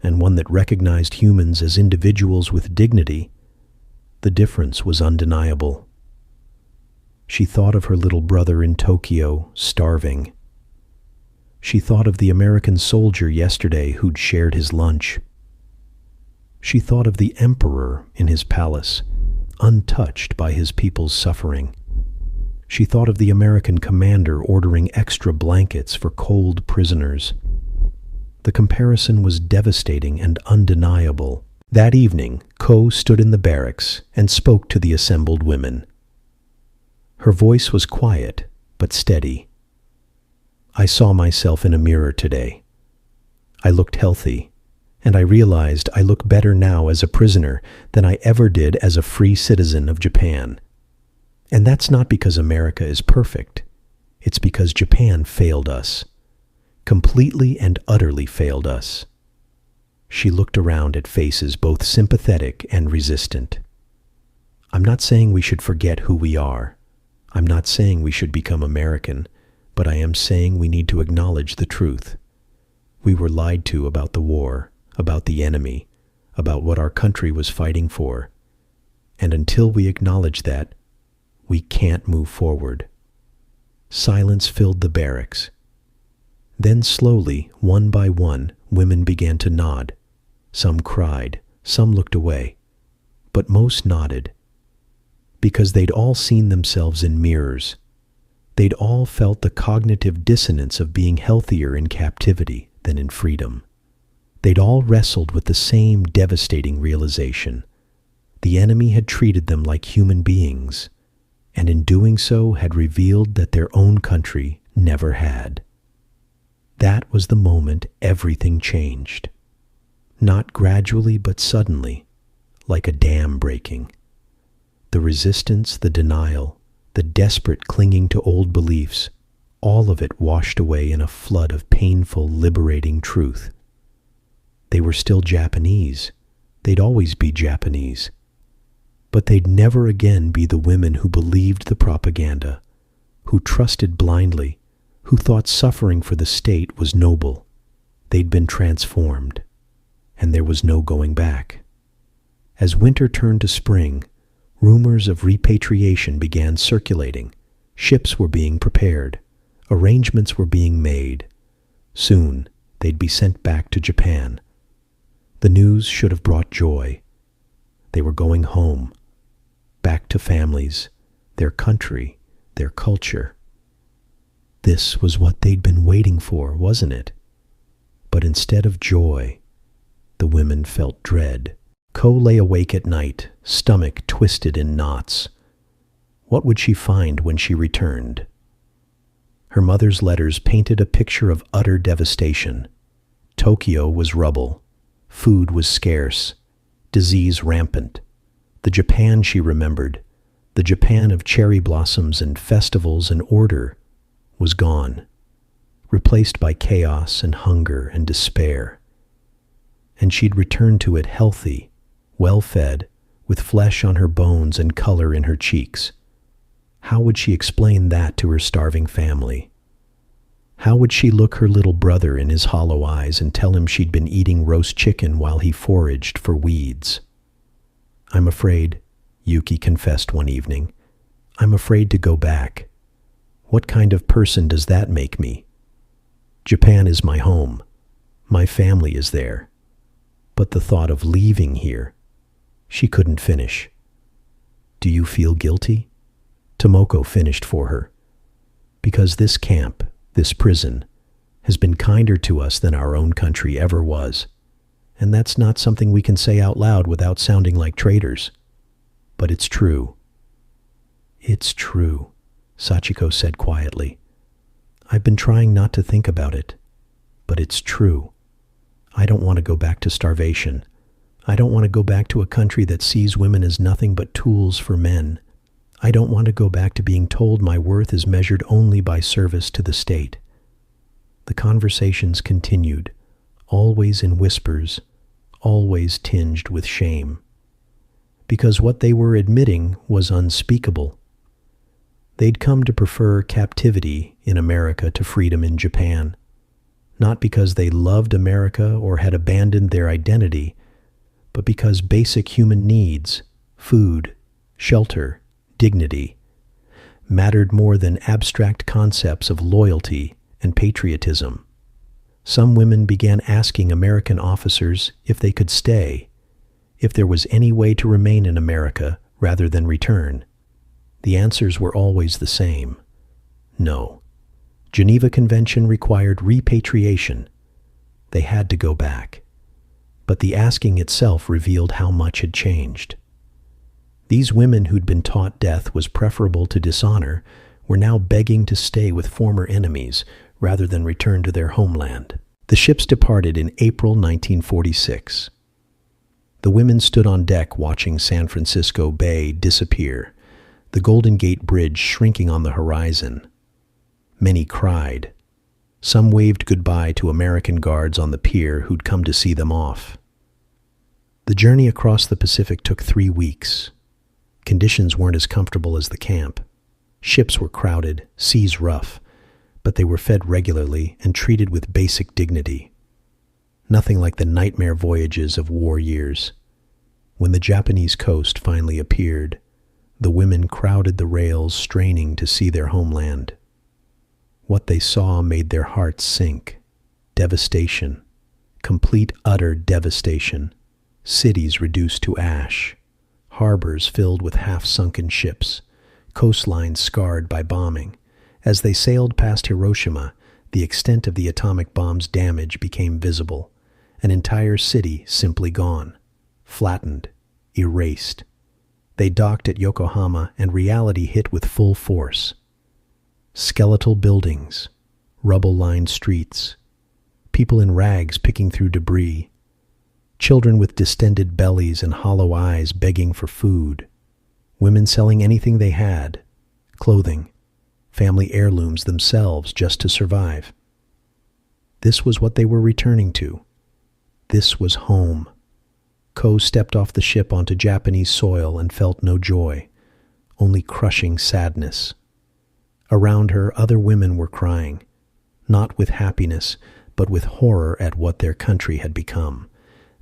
and one that recognized humans as individuals with dignity, the difference was undeniable. She thought of her little brother in Tokyo, starving. She thought of the American soldier yesterday who'd shared his lunch. She thought of the emperor in his palace, untouched by his people's suffering. She thought of the American commander ordering extra blankets for cold prisoners. The comparison was devastating and undeniable. That evening, Ko stood in the barracks and spoke to the assembled women. Her voice was quiet, but steady. I saw myself in a mirror today. I looked healthy, and I realized I look better now as a prisoner than I ever did as a free citizen of Japan. And that's not because America is perfect. It's because Japan failed us. Completely and utterly failed us. She looked around at faces both sympathetic and resistant. I'm not saying we should forget who we are. I'm not saying we should become American, but I am saying we need to acknowledge the truth. We were lied to about the war, about the enemy, about what our country was fighting for. And until we acknowledge that, we can't move forward. Silence filled the barracks. Then slowly, one by one, women began to nod. Some cried, some looked away, but most nodded. Because they'd all seen themselves in mirrors. They'd all felt the cognitive dissonance of being healthier in captivity than in freedom. They'd all wrestled with the same devastating realization. The enemy had treated them like human beings, and in doing so had revealed that their own country never had. That was the moment everything changed. Not gradually, but suddenly, like a dam breaking. The resistance, the denial, the desperate clinging to old beliefs, all of it washed away in a flood of painful, liberating truth. They were still Japanese. They'd always be Japanese. But they'd never again be the women who believed the propaganda, who trusted blindly, who thought suffering for the state was noble. They'd been transformed, and there was no going back. As winter turned to spring, rumors of repatriation began circulating. Ships were being prepared. Arrangements were being made. Soon, they'd be sent back to Japan. The news should have brought joy. They were going home, back to families, their country, their culture. This was what they'd been waiting for, wasn't it? But instead of joy, the women felt dread. Ko lay awake at night, stomach twisted in knots. What would she find when she returned? Her mother's letters painted a picture of utter devastation. Tokyo was rubble. Food was scarce. Disease rampant. The Japan she remembered, the Japan of cherry blossoms and festivals and order, was gone, replaced by chaos and hunger and despair. And she'd returned to it healthy, well-fed, with flesh on her bones and color in her cheeks. How would she explain that to her starving family? How would she look her little brother in his hollow eyes and tell him she'd been eating roast chicken while he foraged for weeds? I'm afraid, Yuki confessed one evening. I'm afraid to go back. What kind of person does that make me? Japan is my home. My family is there. But the thought of leaving here, she couldn't finish. Do you feel guilty? Tomoko finished for her. Because this camp, this prison, has been kinder to us than our own country ever was. And that's not something we can say out loud without sounding like traitors. But it's true. It's true, Sachiko said quietly. I've been trying not to think about it, but it's true. I don't want to go back to starvation. I don't want to go back to a country that sees women as nothing but tools for men. I don't want to go back to being told my worth is measured only by service to the state. The conversations continued, always in whispers, always tinged with shame. Because what they were admitting was unspeakable. They'd come to prefer captivity in America to freedom in Japan, not because they loved America or had abandoned their identity, but because basic human needs, food, shelter, dignity, mattered more than abstract concepts of loyalty and patriotism. Some women began asking American officers if they could stay, if there was any way to remain in America rather than return. The answers were always the same. No. Geneva Convention required repatriation. They had to go back. But the asking itself revealed how much had changed. These women who'd been taught death was preferable to dishonor were now begging to stay with former enemies rather than return to their homeland. The ships departed in April 1946. The women stood on deck watching San Francisco Bay disappear, the Golden Gate Bridge shrinking on the horizon. Many cried. Some waved goodbye to American guards on the pier who'd come to see them off. The journey across the Pacific took 3 weeks. Conditions weren't as comfortable as the camp. Ships were crowded, seas rough, but they were fed regularly and treated with basic dignity. Nothing like the nightmare voyages of war years. When the Japanese coast finally appeared, the women crowded the rails, straining to see their homeland. What they saw made their hearts sink. Devastation. Complete, utter devastation. Cities reduced to ash. Harbors filled with half-sunken ships. Coastlines scarred by bombing. As they sailed past Hiroshima, the extent of the atomic bomb's damage became visible. An entire city simply gone. Flattened. Erased. They docked at Yokohama and reality hit with full force. Skeletal buildings, rubble-lined streets, people in rags picking through debris, children with distended bellies and hollow eyes begging for food, women selling anything they had, clothing, family heirlooms themselves just to survive. This was what they were returning to. This was home. Ko stepped off the ship onto Japanese soil and felt no joy, only crushing sadness. Around her, other women were crying, not with happiness, but with horror at what their country had become.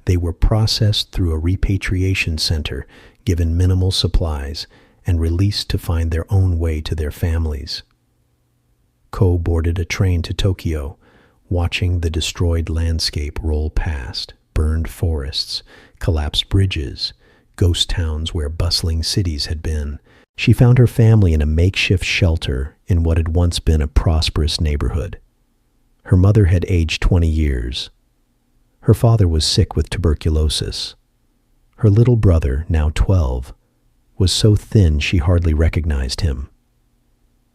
They were processed through a repatriation center, given minimal supplies, and released to find their own way to their families. Ko boarded a train to Tokyo, watching the destroyed landscape roll past, burned forests, collapsed bridges, ghost towns where bustling cities had been. She found her family in a makeshift shelter in what had once been a prosperous neighborhood. Her mother had aged 20 years. Her father was sick with tuberculosis. Her little brother, now 12, was so thin she hardly recognized him.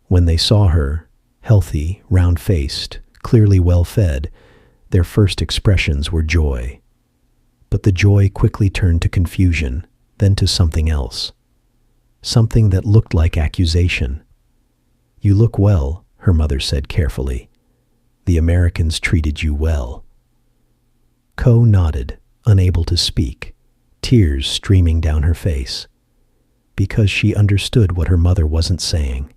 When they saw her, healthy, round-faced, clearly well-fed, their first expressions were joy. But the joy quickly turned to confusion, then to something else. Something that looked like accusation. "You look well," her mother said carefully. "The Americans treated you well." Ko nodded, unable to speak, tears streaming down her face, because she understood what her mother wasn't saying.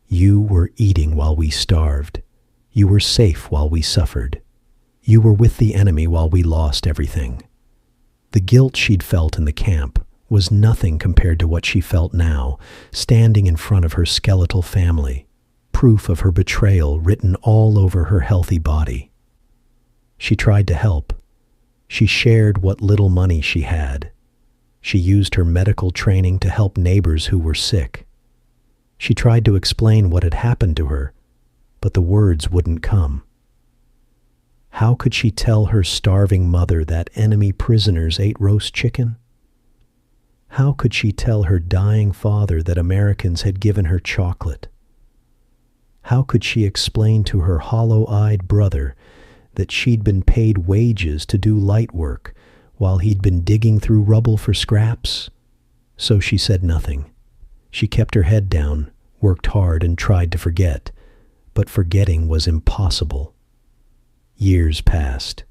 "You were eating while we starved. You were safe while we suffered. You were with the enemy while we lost everything." The guilt she'd felt in the camp was nothing compared to what she felt now, standing in front of her skeletal family, proof of her betrayal written all over her healthy body. She tried to help. She shared what little money she had. She used her medical training to help neighbors who were sick. She tried to explain what had happened to her, but the words wouldn't come. How could she tell her starving mother that enemy prisoners ate roast chicken? How could she tell her dying father that Americans had given her chocolate? How could she explain to her hollow-eyed brother that she'd been paid wages to do light work while he'd been digging through rubble for scraps? So she said nothing. She kept her head down, worked hard, and tried to forget, but forgetting was impossible. Years passed.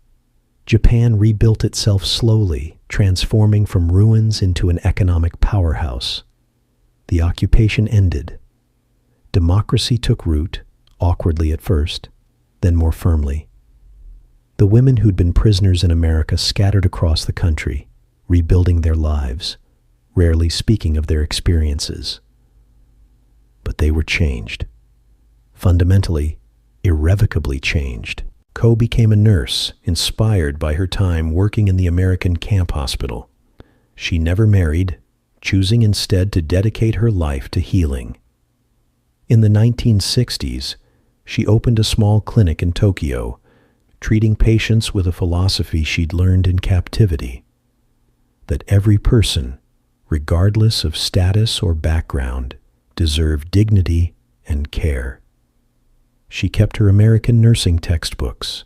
Japan rebuilt itself slowly, transforming from ruins into an economic powerhouse. The occupation ended. Democracy took root, awkwardly at first, then more firmly. The women who'd been prisoners in America scattered across the country, rebuilding their lives, rarely speaking of their experiences. But they were changed. Fundamentally, irrevocably changed. Ko became a nurse, inspired by her time working in the American camp hospital. She never married, choosing instead to dedicate her life to healing. In the 1960s, she opened a small clinic in Tokyo, treating patients with a philosophy she'd learned in captivity: that every person, regardless of status or background, deserved dignity and care. She kept her American nursing textbooks,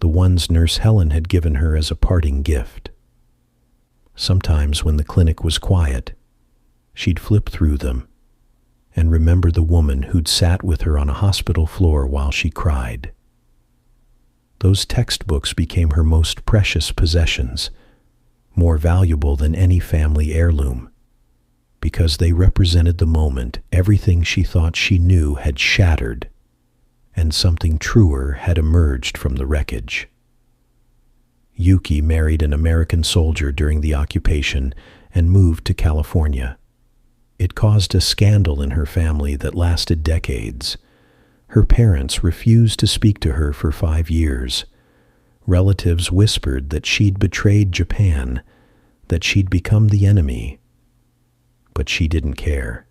the ones Nurse Helen had given her as a parting gift. Sometimes when the clinic was quiet, she'd flip through them and remember the woman who'd sat with her on a hospital floor while she cried. Those textbooks became her most precious possessions, more valuable than any family heirloom, because they represented the moment everything she thought she knew had shattered, and something truer had emerged from the wreckage. Yuki married an American soldier during the occupation and moved to California. It caused a scandal in her family that lasted decades. Her parents refused to speak to her for 5 years. Relatives whispered that she'd betrayed Japan, that she'd become the enemy. But she didn't care.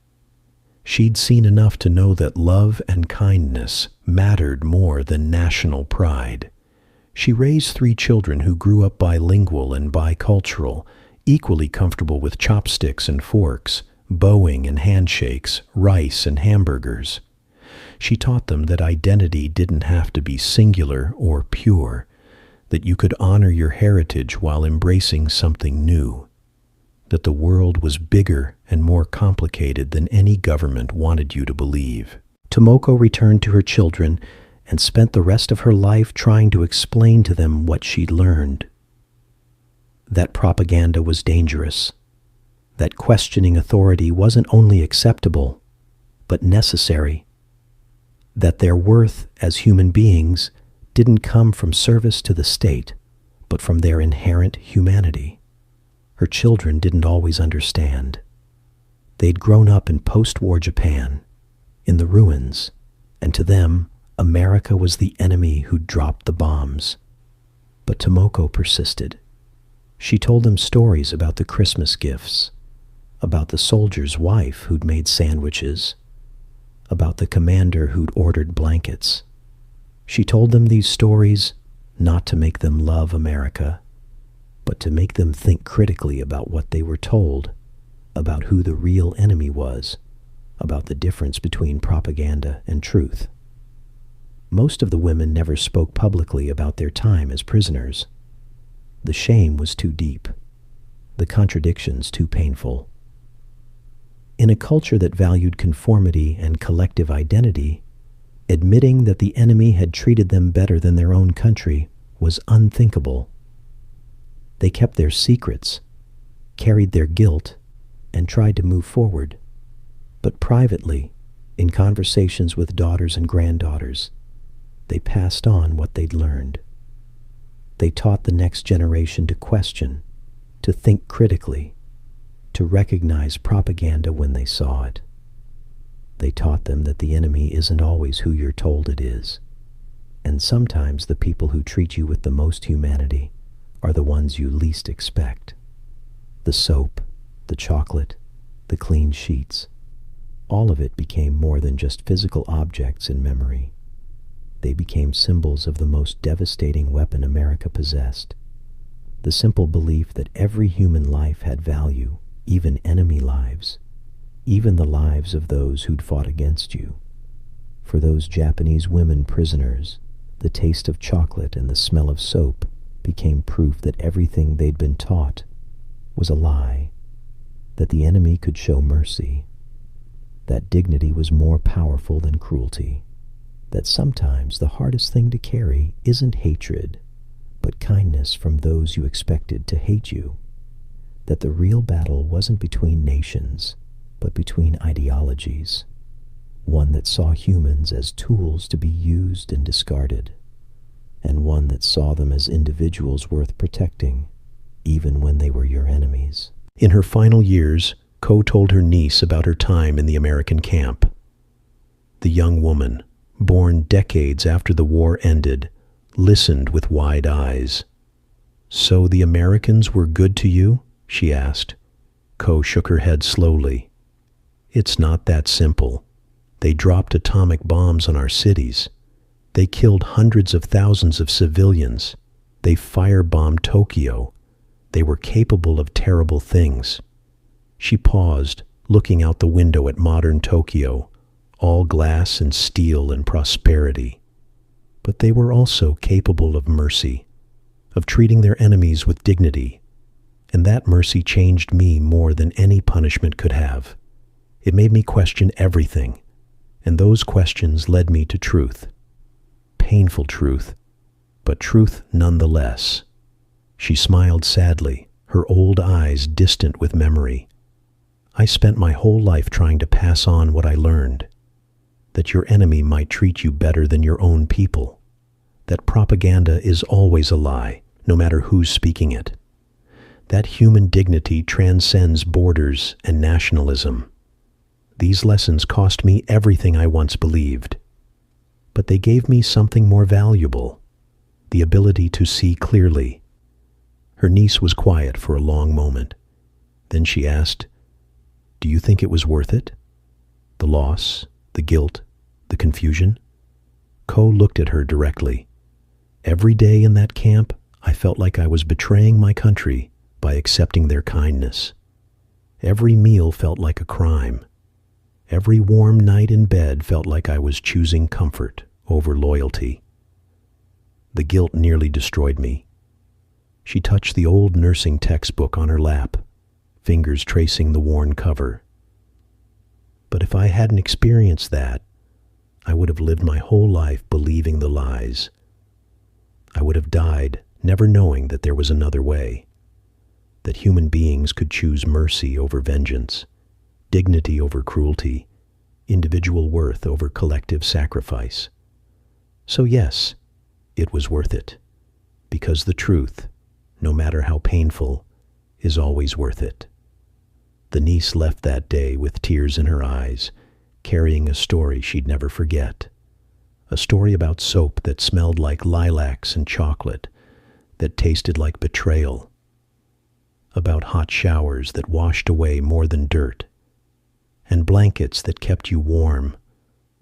She'd seen enough to know that love and kindness mattered more than national pride. She raised 3 children who grew up bilingual and bicultural, equally comfortable with chopsticks and forks, bowing and handshakes, rice and hamburgers. She taught them that identity didn't have to be singular or pure, that you could honor your heritage while embracing something new, that the world was bigger and more complicated than any government wanted you to believe. Tomoko returned to her children and spent the rest of her life trying to explain to them what she'd learned. That propaganda was dangerous, that questioning authority wasn't only acceptable, but necessary, that their worth as human beings didn't come from service to the state, but from their inherent humanity. Her children didn't always understand. They'd grown up in post-war Japan, in the ruins, and to them, America was the enemy who'd dropped the bombs. But Tomoko persisted. She told them stories about the Christmas gifts, about the soldier's wife who'd made sandwiches, about the commander who'd ordered blankets. She told them these stories not to make them love America, but to make them think critically about what they were told, about who the real enemy was, about the difference between propaganda and truth. Most of the women never spoke publicly about their time as prisoners. The shame was too deep, the contradictions too painful. In a culture that valued conformity and collective identity, admitting that the enemy had treated them better than their own country was unthinkable. They kept their secrets, carried their guilt, and tried to move forward. But privately, in conversations with daughters and granddaughters, they passed on what they'd learned. They taught the next generation to question, to think critically, to recognize propaganda when they saw it. They taught them that the enemy isn't always who you're told it is, and sometimes the people who treat you with the most humanity are the ones you least expect. The soap, the chocolate, the clean sheets, all of it became more than just physical objects in memory. They became symbols of the most devastating weapon America possessed, the simple belief that every human life had value, even enemy lives, even the lives of those who'd fought against you. For those Japanese women prisoners, the taste of chocolate and the smell of soap became proof that everything they'd been taught was a lie, that the enemy could show mercy, that dignity was more powerful than cruelty, that sometimes the hardest thing to carry isn't hatred, but kindness from those you expected to hate you, that the real battle wasn't between nations, but between ideologies, one that saw humans as tools to be used and discarded, and one that saw them as individuals worth protecting, even when they were your enemies. In her final years, Ko told her niece about her time in the American camp. The young woman, born decades after the war ended, listened with wide eyes. "So the Americans were good to you?" she asked. Ko shook her head slowly. "It's not that simple. They dropped atomic bombs on our cities. They killed hundreds of thousands of civilians. They firebombed Tokyo. They were capable of terrible things." She paused, looking out the window at modern Tokyo, all glass and steel and prosperity. But they were also capable of mercy, of treating their enemies with dignity. And that mercy changed me more than any punishment could have. It made me question everything, and those questions led me to truth. Painful truth, but truth nonetheless. She smiled sadly, her old eyes distant with memory. "I spent my whole life trying to pass on what I learned. That your enemy might treat you better than your own people. That propaganda is always a lie, no matter who's speaking it. That human dignity transcends borders and nationalism. These lessons cost me everything I once believed. But they gave me something more valuable, the ability to see clearly." Her niece was quiet for a long moment. Then she asked, "Do you think it was worth it? The loss, the guilt, the confusion?" Ko looked at her directly. "Every day in that camp, I felt like I was betraying my country by accepting their kindness. Every meal felt like a crime. Every warm night in bed felt like I was choosing comfort over loyalty. The guilt nearly destroyed me." She touched the old nursing textbook on her lap, fingers tracing the worn cover. "But if I hadn't experienced that, I would have lived my whole life believing the lies. I would have died never knowing that there was another way, that human beings could choose mercy over vengeance, dignity over cruelty, individual worth over collective sacrifice. So yes, it was worth it, because the truth, no matter how painful, is always worth it." The niece left that day with tears in her eyes, carrying a story she'd never forget. A story about soap that smelled like lilacs and chocolate, that tasted like betrayal. About hot showers that washed away more than dirt, and blankets that kept you warm,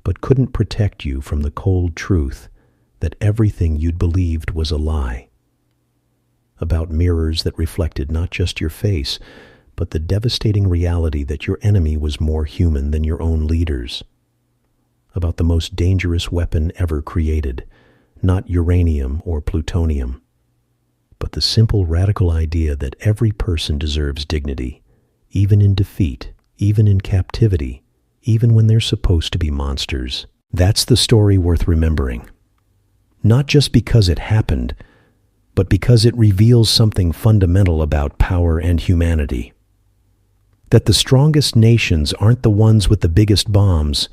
but couldn't protect you from the cold truth that everything you'd believed was a lie. About mirrors that reflected not just your face, but the devastating reality that your enemy was more human than your own leaders. About the most dangerous weapon ever created, not uranium or plutonium, but the simple radical idea that every person deserves dignity, even in defeat, even in captivity, even when they're supposed to be monsters. That's the story worth remembering. Not just because it happened, but because it reveals something fundamental about power and humanity. That the strongest nations aren't the ones with the biggest bombs,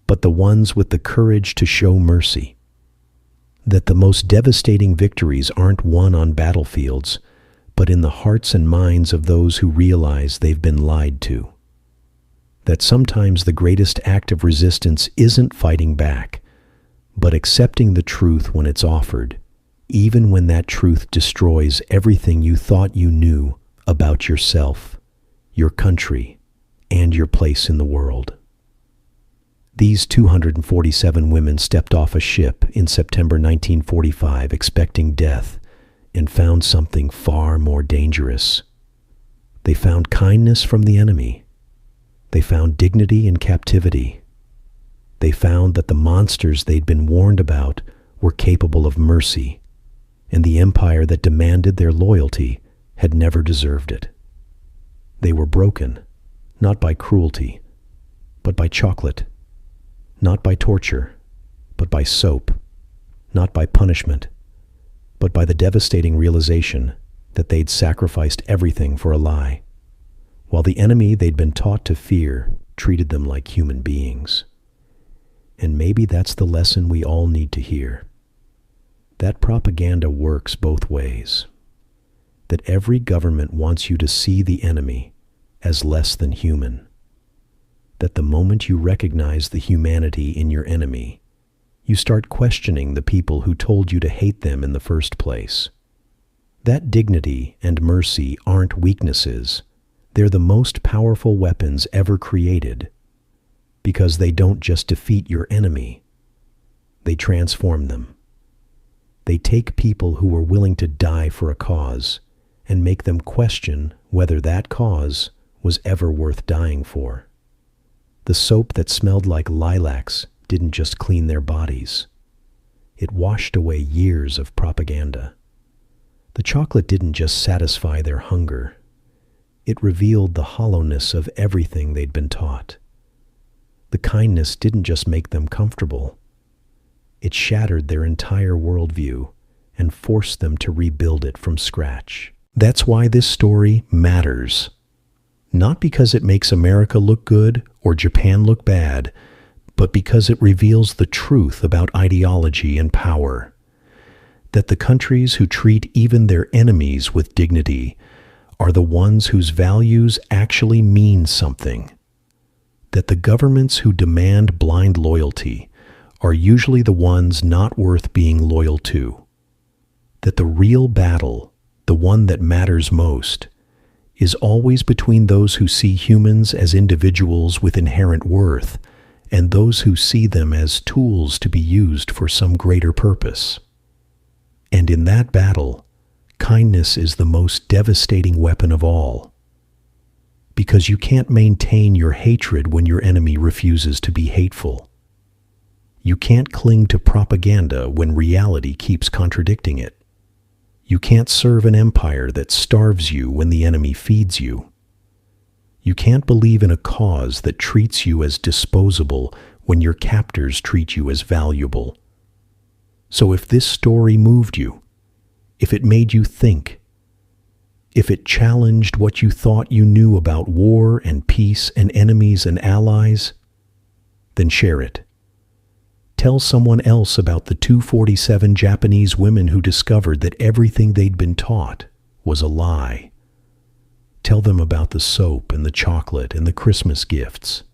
but the ones with the courage to show mercy. That the most devastating victories aren't won on battlefields, but in the hearts and minds of those who realize they've been lied to. That sometimes the greatest act of resistance isn't fighting back, but accepting the truth when it's offered, even when that truth destroys everything you thought you knew about yourself, your country, and your place in the world. These 247 women stepped off a ship in September 1945 expecting death and found something far more dangerous. They found kindness from the enemy. They found dignity in captivity. They found that the monsters they'd been warned about were capable of mercy, and the empire that demanded their loyalty had never deserved it. They were broken, not by cruelty, but by chocolate. Not by torture, but by soap. Not by punishment, but by the devastating realization that they'd sacrificed everything for a lie, while the enemy they'd been taught to fear treated them like human beings. And maybe that's the lesson we all need to hear. That propaganda works both ways. That every government wants you to see the enemy as less than human. That the moment you recognize the humanity in your enemy, you start questioning the people who told you to hate them in the first place. That dignity and mercy aren't weaknesses. They're the most powerful weapons ever created, because they don't just defeat your enemy, they transform them. They take people who were willing to die for a cause and make them question whether that cause was ever worth dying for. The soap that smelled like lilacs didn't just clean their bodies. It washed away years of propaganda. The chocolate didn't just satisfy their hunger. It revealed the hollowness of everything they'd been taught. The kindness didn't just make them comfortable. It shattered their entire worldview and forced them to rebuild it from scratch. That's why this story matters. Not because it makes America look good or Japan look bad, but because it reveals the truth about ideology and power. That the countries who treat even their enemies with dignity are the ones whose values actually mean something. That the governments who demand blind loyalty are usually the ones not worth being loyal to. That the real battle, the one that matters most, is always between those who see humans as individuals with inherent worth and those who see them as tools to be used for some greater purpose. And in that battle, kindness is the most devastating weapon of all. Because you can't maintain your hatred when your enemy refuses to be hateful. You can't cling to propaganda when reality keeps contradicting it. You can't serve an empire that starves you when the enemy feeds you. You can't believe in a cause that treats you as disposable when your captors treat you as valuable. So if this story moved you, if it made you think, if it challenged what you thought you knew about war and peace and enemies and allies, then share it. Tell someone else about the 247 Japanese women who discovered that everything they'd been taught was a lie. Tell them about the soap and the chocolate and the Christmas gifts.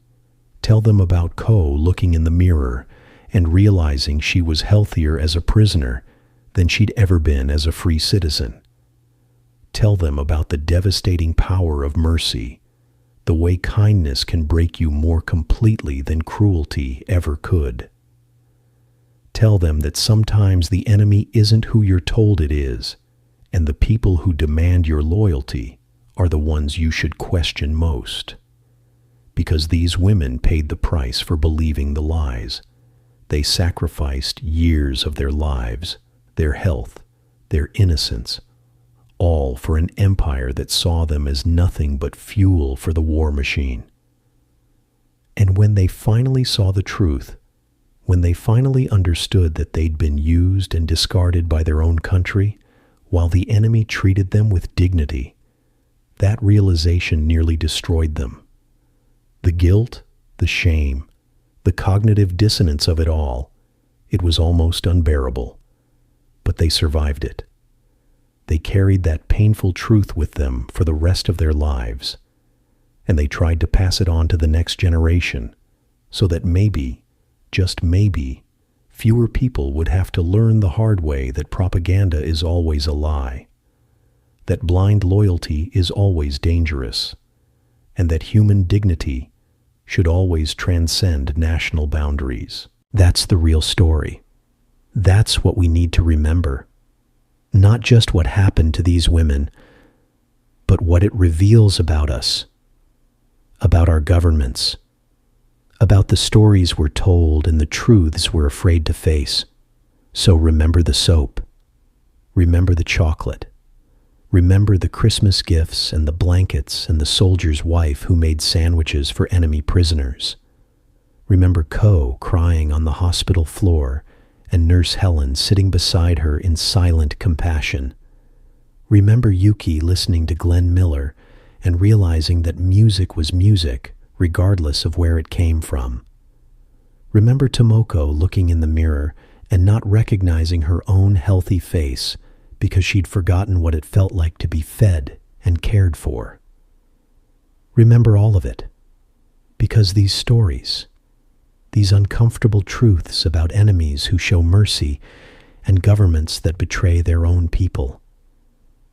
Tell them about Ko looking in the mirror and realizing she was healthier as a prisoner than she'd ever been as a free citizen. Tell them about the devastating power of mercy, the way kindness can break you more completely than cruelty ever could. Tell them that sometimes the enemy isn't who you're told it is, and the people who demand your loyalty are the ones you should question most. Because these women paid the price for believing the lies. They sacrificed years of their lives, their health, their innocence, all for an empire that saw them as nothing but fuel for the war machine. And when they finally saw the truth, when they finally understood that they'd been used and discarded by their own country, while the enemy treated them with dignity, that realization nearly destroyed them. The guilt, the shame, the cognitive dissonance of it all, it was almost unbearable. But they survived it. They carried that painful truth with them for the rest of their lives, and they tried to pass it on to the next generation, so that maybe, just maybe, fewer people would have to learn the hard way that propaganda is always a lie, that blind loyalty is always dangerous, and that human dignity should always transcend national boundaries. That's the real story. That's what we need to remember. Not just what happened to these women, but what it reveals about us, about our governments, about the stories we're told and the truths we're afraid to face. So remember the soap. Remember the chocolate. Remember the Christmas gifts and the blankets and the soldier's wife who made sandwiches for enemy prisoners. Remember Ko crying on the hospital floor and Nurse Helen sitting beside her in silent compassion. Remember Yuki listening to Glenn Miller and realizing that music was music regardless of where it came from. Remember Tomoko looking in the mirror and not recognizing her own healthy face because she'd forgotten what it felt like to be fed and cared for. Remember all of it, because these stories, these uncomfortable truths about enemies who show mercy and governments that betray their own people,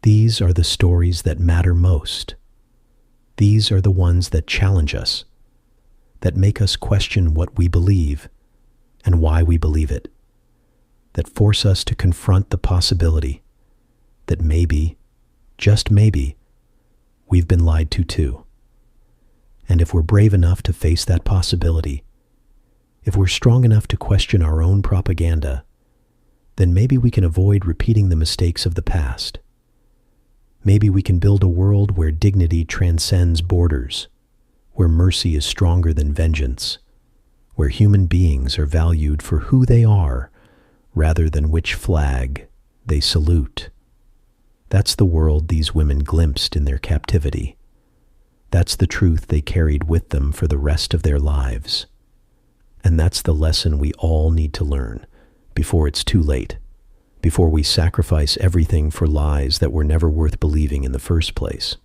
these are the stories that matter most. These are the ones that challenge us, that make us question what we believe and why we believe it, that force us to confront the possibility that maybe, just maybe, we've been lied to too. And if we're brave enough to face that possibility, if we're strong enough to question our own propaganda, then maybe we can avoid repeating the mistakes of the past. Maybe we can build a world where dignity transcends borders, where mercy is stronger than vengeance, where human beings are valued for who they are rather than which flag they salute. That's the world these women glimpsed in their captivity. That's the truth they carried with them for the rest of their lives. And that's the lesson we all need to learn before it's too late, before we sacrifice everything for lies that were never worth believing in the first place.